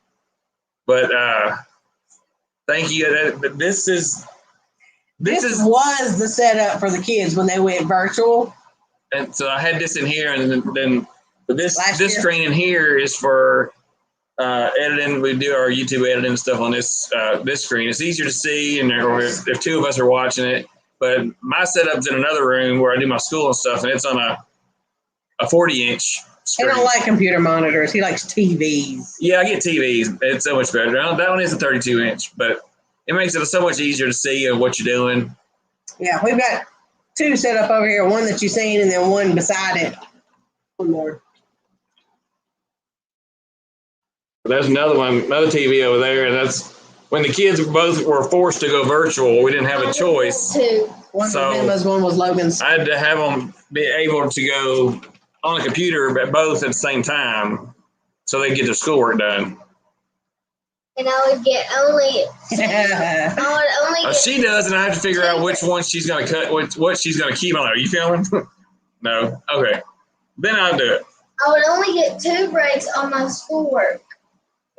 But thank you. This was the setup for the kids when they went virtual. And so I had this in here, and then this screen in here is for editing. We do our YouTube editing stuff on this screen. It's easier to see, and if two of us are watching it. But my setup's in another room where I do my school and stuff, and it's on a 40-inch screen. He don't like computer monitors. He likes TVs. Yeah, I get TVs. It's so much better. That one is a 32-inch, but it makes it so much easier to see what you're doing. Yeah, we've got two set up over here, one that you've seen and then one beside it. One more. There's another TV over there, and that's when the kids both were forced to go virtual. We didn't have a choice. One was Emma's, one was Logan's. I had to have them be able to go on a computer, but both at the same time, so they get their schoolwork done. And I would get only. She does, and I have to figure out which one she's gonna cut, what she's gonna keep on there. Are you filming? No. Okay. Then I'll do it. I would only get 2 breaks on my schoolwork.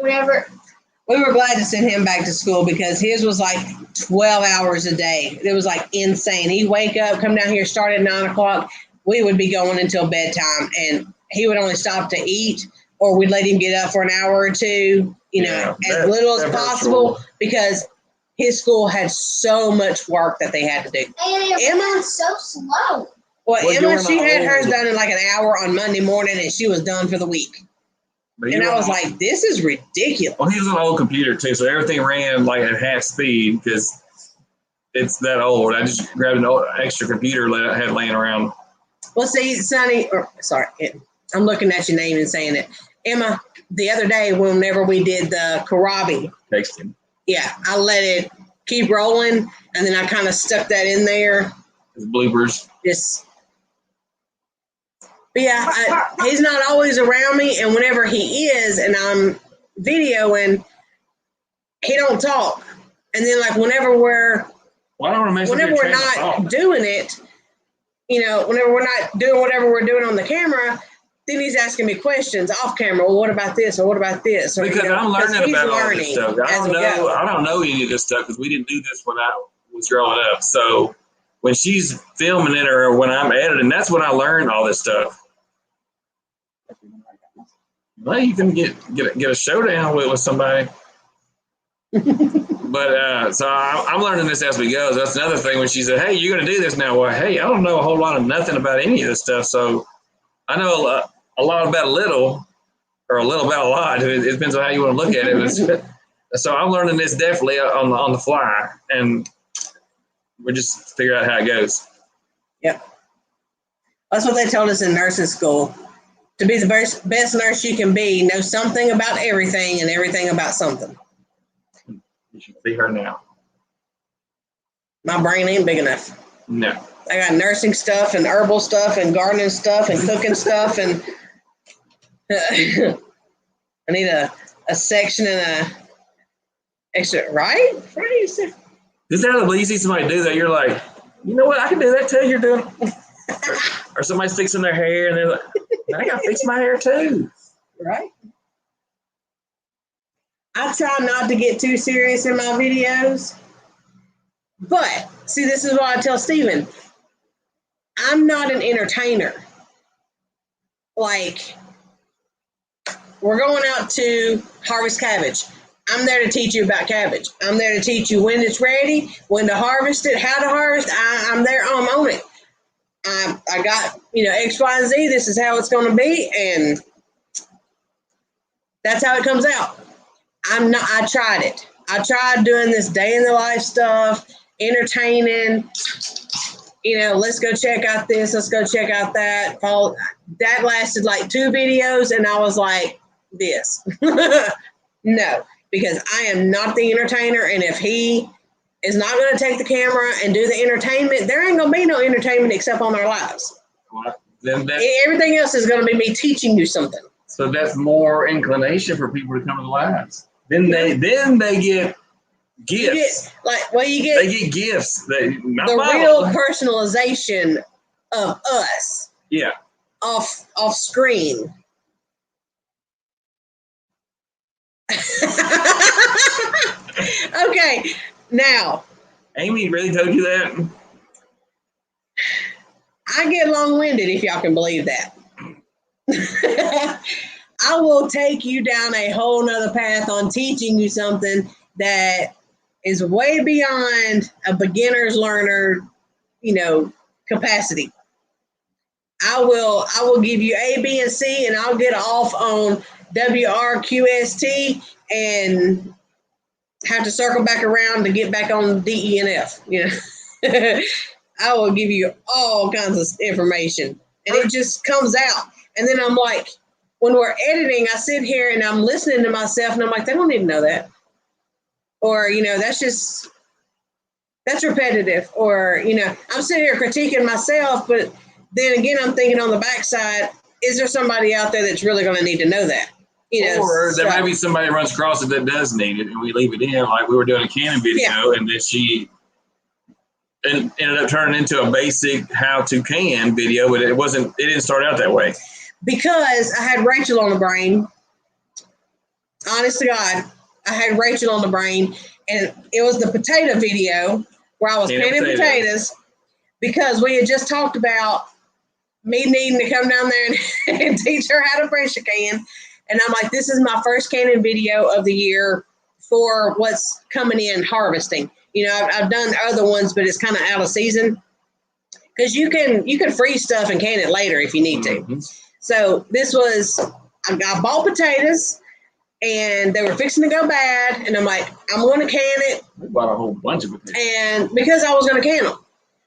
Whenever We were glad to send him back to school because his was like 12 hours a day. It was like insane. He'd wake up, come down here, start at 9 o'clock. We would be going until bedtime, and he would only stop to eat, or we'd let him get up for an hour or two, as little as possible, because his school had so much work that they had to do. And Emma's so slow. Well, Emma, she had hers done in like an hour on Monday morning, and she was done for the week. And I was like, this is ridiculous. Well, he was on an old computer, too, so everything ran like at half speed because it's that old. I just grabbed an old extra computer I had laying around. Well, see, Sonny, I'm looking at your name and saying it. Emma, the other day, whenever we did the Karabi. Text him. Yeah, I let it keep rolling, and then I kind of stuck that in there. His bloopers. But yeah, he's not always around me, and whenever he is, and I'm videoing, he don't talk. And then, like, whenever we're not doing it, whenever we're not doing whatever we're doing on the camera, then he's asking me questions off camera. Well, what about this? Or what about this? Or, because I'm learning about all this stuff. I don't know any of this stuff because we didn't do this when I was growing up. So when she's filming it or when I'm editing, that's when I learned all this stuff. Well, you can get a showdown with somebody. But so I'm learning this as we go. So that's another thing when she said, "Hey, you're going to do this now." Well, hey, I don't know a whole lot of nothing about any of this stuff. So I know a lot about a little, or a little about a lot. It depends on how you want to look at it. So I'm learning this definitely on the fly, and we're just figuring out how it goes. Yep. That's what they told us in nursing school. To be the best nurse you can be, know something about everything and everything about something. You should see her now. My brain ain't big enough. No. I got nursing stuff and herbal stuff and gardening stuff and cooking stuff, and I need a section and a extra, right? Is that when you see somebody do that, you're like, you know what, I can do that too. You're doing or somebody's fixing their hair and they're like, I gotta fix my hair too. Right. I try not to get too serious in my videos, but see, this is what I tell Steven. I'm not an entertainer. Like, we're going out to harvest cabbage. I'm there to teach you about cabbage. I'm there to teach you when it's ready, when to harvest it, how to harvest. I'm there. I'm on it. I got, X, Y, and Z. This is how it's going to be, and that's how it comes out. I tried it. I tried doing this day in the life stuff, entertaining. Let's go check out this. Let's go check out that. That lasted like 2 videos, and I was like, this. No, because I am not the entertainer, and if he is not going to take the camera and do the entertainment, there ain't going to be no entertainment except on our lives. Well, then everything else is going to be me teaching you something. So that's more inclination for people to come to the lives. Then they get gifts. They get gifts. The real personalization of us. Yeah. Off screen. Okay, now. Amy really told you that? I get long-winded, if y'all can believe that. I will take you down a whole nother path on teaching you something that is way beyond a beginner's learner, capacity. I will give you A, B, and C, and I'll get off on WRQST and have to circle back around to get back on D, E, and F. I will give you all kinds of information, and it just comes out. And then I'm like, when we're editing, I sit here and I'm listening to myself, and I'm like, they don't need to know that. Or, that's repetitive. Or, I'm sitting here critiquing myself, but then again, I'm thinking on the backside, is there somebody out there that's really going to need to know that? Or there might be somebody that runs across it that does need it, and we leave it in. Like we were doing a Canon video, and then she ended up turning into a basic how-to can video, but it didn't start out that way. Because I had Rachel on the brain. Honest to God, I had Rachel on the brain, and it was the potato video where I was canning potatoes because we had just talked about me needing to come down there and teach her how to pressure can. And I'm like, this is my first canning video of the year for what's coming in harvesting. You know, I've done other ones, but it's kind of out of season because you can freeze stuff and can it later if you need to. Mm-hmm. So this was, I bought potatoes and they were fixing to go bad. And I'm like, I'm going to can it. We bought a whole bunch of potatoes. And because I was going to can them.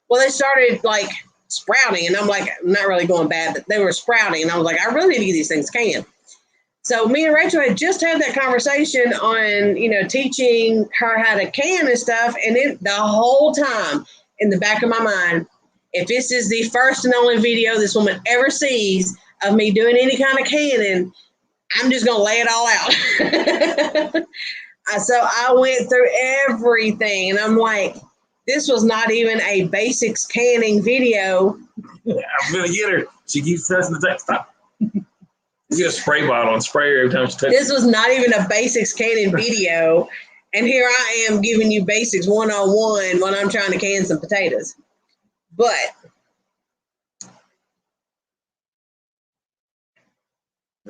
Well, they started like sprouting, and I'm like, not really going bad, but they were sprouting, and I was like, I really need to get these things canned. So me and Rachel had just had that conversation on, you know, teaching her how to can and stuff, and the whole time in the back of my mind, if this is the first and only video this woman ever sees of me doing any kind of canning, I'm just going to lay it all out. So I went through everything, and I'm like, this was not even a basics canning video. Yeah, I'm going to get her. She keeps pressing the tape. Stop. You get a spray bottle and spray her every time she touches. This was not even a basics canning video. And here I am giving you basics 101 when I'm trying to can some potatoes. But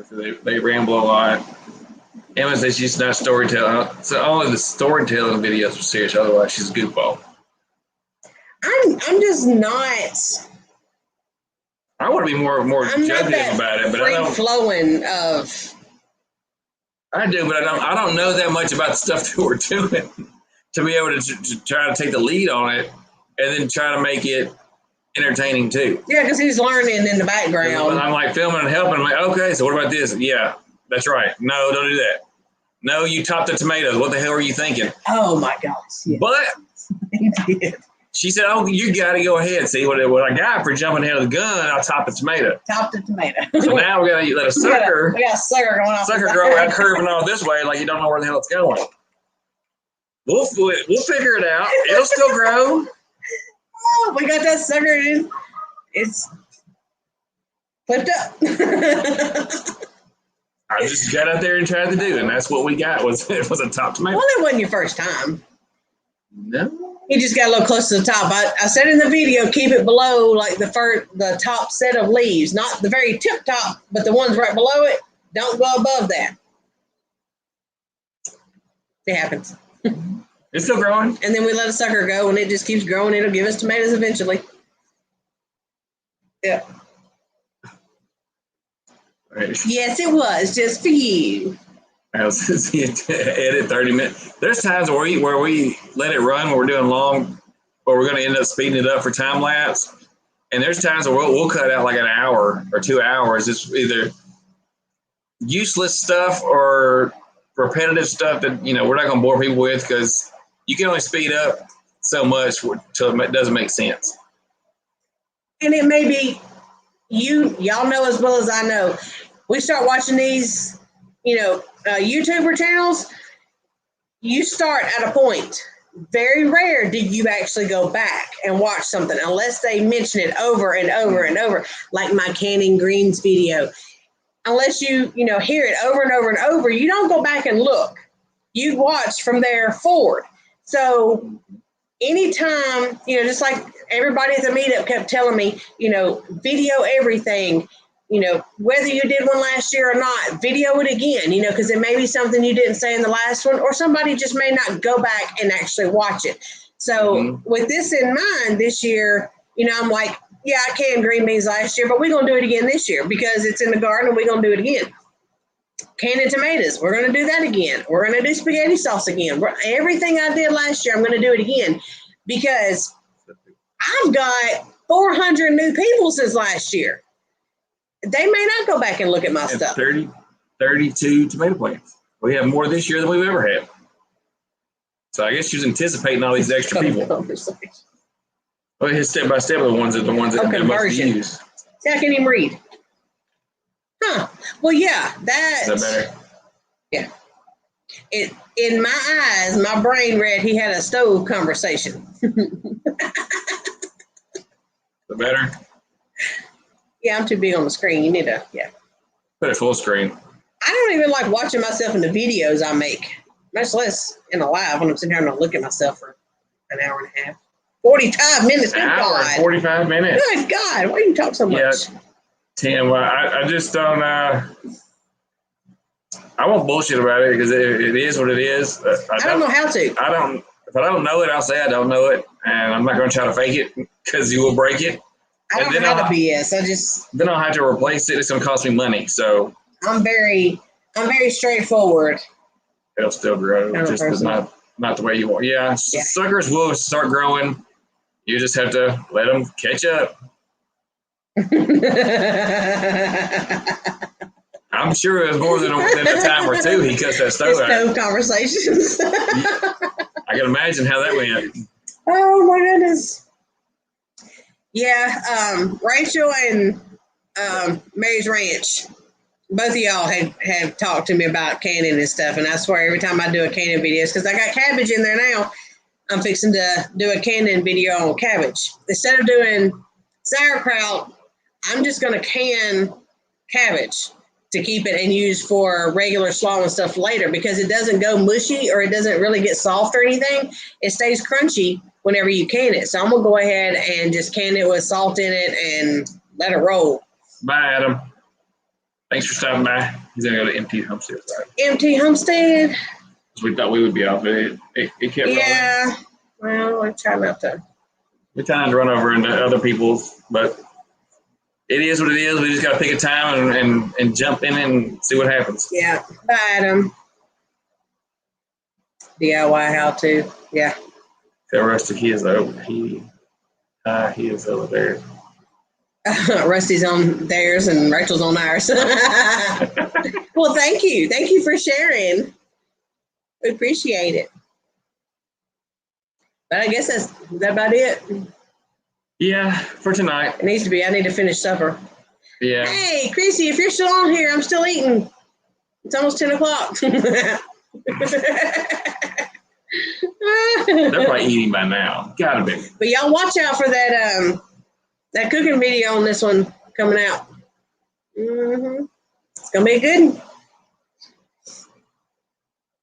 they ramble a lot. Emma says she's not storytelling. So only the storytelling videos are serious. Otherwise, she's a goofball. I'm just not. I want to be more judging about it, but I don't. Flowing of. I do, but I don't know that much about the stuff that we're doing to be able to try to take the lead on it and then try to make it entertaining too. Yeah, because he's learning in the background. And I'm like filming and helping. I'm like, okay, so what about this? Yeah, that's right. No, don't do that. No, you topped the tomatoes. What the hell are you thinking? Oh my gosh! Yeah. But he did. She said, "Oh, you got to go ahead. See what I got for jumping ahead of the gun. I'll top the tomato. Top the tomato. So now we got to let a sucker. We got a sucker going off. Sucker grow out curving all this way, like you don't know where the hell it's going. We'll figure it out. It'll still grow. Oh, we got that sucker in. It's flipped up. I just got out there and tried to do, and that's what we got. Was a top tomato. Well, it wasn't your first time. No. He just got a little close to the top. I said in the video, keep it below like the top set of leaves, not the very tip top, but the ones right below it. Don't go above that. It happens. It's still growing. And then we let a sucker go, and it just keeps growing. It'll give us tomatoes eventually. Yeah. Right. Yes, it was just for you. I was edit 30 minutes. There's times where we let it run when we're doing long, or we're going to end up speeding it up for time lapse. And there's times where we'll cut out like an hour or 2 hours. It's either useless stuff or repetitive stuff that we're not going to bore people with, because you can only speed up so much till it doesn't make sense. And it may be y'all know as well as I know. We start watching these, YouTuber channels, you start at a point. Very rare do you actually go back and watch something unless they mention it over and over and over, like my canning greens video. Unless you hear it over and over and over, you don't go back and look. You watch from there forward. So anytime, just like everybody at the meetup kept telling me, video everything. Whether you did one last year or not, video it again, because it may be something you didn't say in the last one, or somebody just may not go back and actually watch it. So with this in mind, this year, I'm like, yeah, I canned green beans last year, but we're going to do it again this year because it's in the garden and we're going to do it again. Canning tomatoes, we're going to do that again. We're going to do spaghetti sauce again. Everything I did last year, I'm going to do it again because I've got 400 new people since last year. They may not go back and look at my stuff. 32 tomato plants. We have more this year than we've ever had. So I guess she's anticipating all these extra people. Well, his step by step are the ones that have most views. See, I can't even read. Huh. Well, yeah, Is that better? Yeah. It in my eyes, my brain read he had a stove conversation. Is that better? Yeah, I'm too big on the screen. You need to, Put it full screen. I don't even like watching myself in the videos I make. much less in a live when I'm sitting here and I look at myself for an hour and a half. 45 minutes. Good An hour God. and 45 minutes. Good God. Why do you talk so much? Yeah, Tim, well, I just don't. I won't bullshit about it because it is what it is. I don't know how to. If I don't know it, I'll say I don't know it, and I'm not going to try to fake it because you will break it. I don't know how to BS. Then I'll have to replace it. It's going to cost me money. So I'm very straightforward. it'll still grow, just not the way you want. Yeah, suckers will start growing. You just have to let them catch up. I'm sure it was more than a time or two he cussed that stove out. Stove conversations. I can imagine how that went. Oh my goodness. Yeah, Rachel and Mary's Ranch, both of y'all have talked to me about canning and stuff, and I swear every time I do a canning video, because I got cabbage in there now, I'm fixing to do a canning video on cabbage. Instead of doing sauerkraut, I'm just going to can cabbage to keep it and use for regular slaw and stuff later, because it doesn't go mushy or it doesn't really get soft or anything. It stays crunchy whenever you can it. So I'm going to go ahead and just can it with salt in it and let it roll. Bye, Adam. Thanks for stopping by. He's going to go to Empty Homestead. Right? Empty Homestead. We thought we would be off, but it kept rolling. Yeah. Well, I try not to. We try to run over into other people's, but it is what it is. We just got to pick a time and jump in and see what happens. Yeah. Bye, Adam. DIY how to. Yeah. Tell Rusty he is over. He is over there. Rusty's on theirs and Rachel's on ours. Well, thank you. Thank you for sharing. We appreciate it. But I guess that's about it. Yeah, for tonight. It needs to be. I need to finish supper. Yeah. Hey, Chrissy, if you're still on here, I'm still eating. It's almost 10 o'clock. They're probably eating by now. Gotta be. But y'all watch out for that cooking video on this one coming out. It's gonna be good.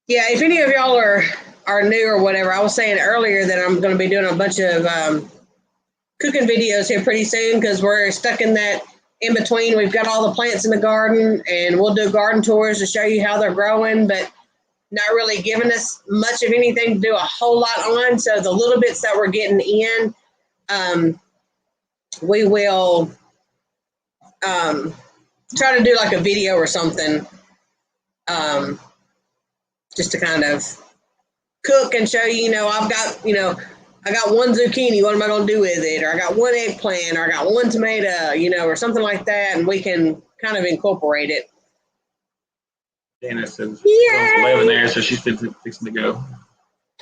Yeah, if any of y'all are new or whatever, I was saying earlier that I'm gonna be doing a bunch of cooking videos here pretty soon, because we're stuck in that in between. We've got all the plants in the garden, and we'll do garden tours to show you how they're growing, but not really giving us much of anything to do a whole lot on. So the little bits that we're getting in, we will try to do like a video or something, just to kind of cook and show you, I got one zucchini, what am I going to do with it? Or I got one eggplant, or I got one tomato, or something like that, and we can kind of incorporate it. Dana says she's 11 there, so she's fixing to go.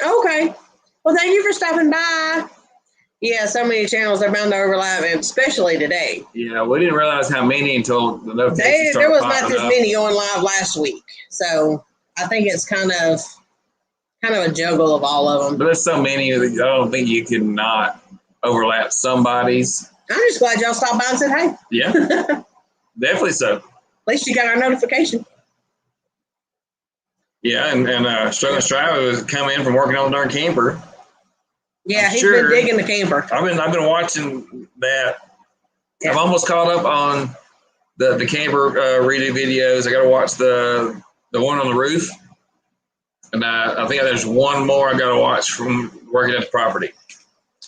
Okay. Well, thank you for stopping by. Yeah, so many channels are bound to overlap, and especially today. Yeah, we didn't realize how many until the notifications started There was popping not this up. many going live last week, so I think it's kind of a juggle of all of them. But there's so many that I don't think you can not overlap somebody's. I'm just glad y'all stopped by and said, hey. Yeah, definitely so. At least you got our notification. Yeah, and Struggling Strive was coming in from working on the darn camper. Yeah, he's been digging the camper. I've been watching that. Yeah. I've almost caught up on the camper redo videos. I got to watch the one on the roof, and I think there's one more I got to watch from working at the property.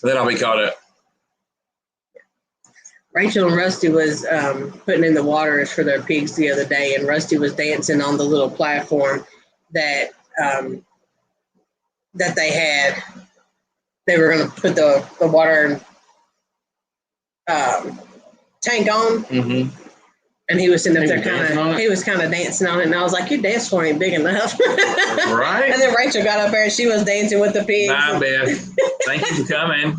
And then I'll be caught up. Rachel and Rusty was putting in the waters for their pigs the other day, and Rusty was dancing on the little platform that they had. They were going to put the water tank on, and he was sitting up there he was kind of dancing on it, and I was like, your dance floor ain't big enough. Right. And then Rachel got up there and she was dancing with the pigs. Bye, Beth. Thank you for coming.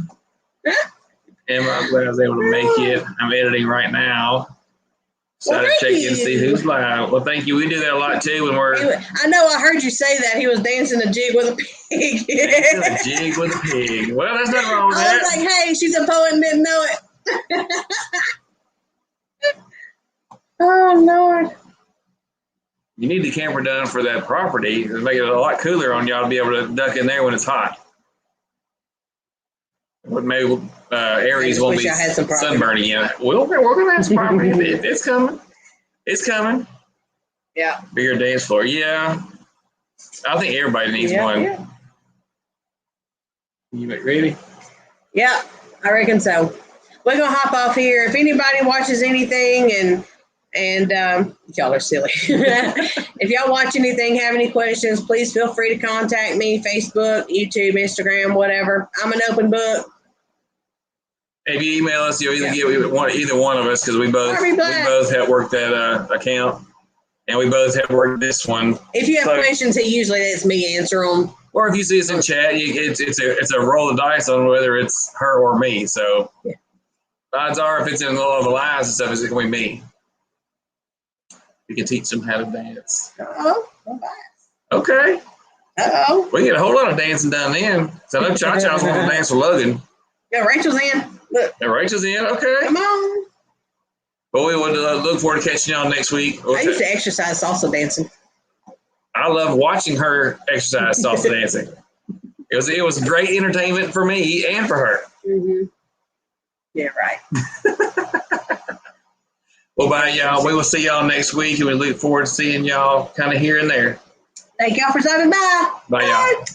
Emma, I'm glad I was able to make it. I'm editing right now. So I check in to see who's live. Well, thank you. We do that a lot too when we're. I know. I heard you say that he was dancing a jig with a pig. Dancing a jig with a pig. Well, there's nothing wrong with that. I was like, hey, she's a poet and didn't know it. Oh Lord. You need the camper done for that property to make it a lot cooler on y'all to be able to duck in there when it's hot. But maybe Aries won't be sunburning yet. We're gonna have some property. It's coming. It's coming. Yeah. Bigger dance floor. Yeah. I think everybody needs one. Yeah. You ready? Yeah, I reckon so. We're gonna hop off here. If anybody watches anything and y'all are silly. If y'all watch anything, have any questions, please feel free to contact me. Facebook, YouTube, Instagram, whatever. I'm an open book. If you email us, you'll either get either one of us because we both have worked that account, and we both have worked this one. If you have questions, usually that's me answer them. Or if you see us in chat, it's a roll of dice on whether it's her or me. So odds are, if it's in all of the lives and stuff, it's going to be me. We can teach them how to dance. Okay. We get a whole lot of dancing done then. So I know Cha-Cha's want to dance with Logan. Yeah, Rachel's in. Look. And Rachel's in. Okay. Come on. But we would look forward to catching y'all next week. I used to exercise salsa dancing. I love watching her exercise salsa dancing. It was great entertainment for me and for her. Mm-hmm. Yeah, right. Well, bye, y'all. We will see y'all next week, and we look forward to seeing y'all kind of here and there. Thank y'all for stopping by. Bye, y'all.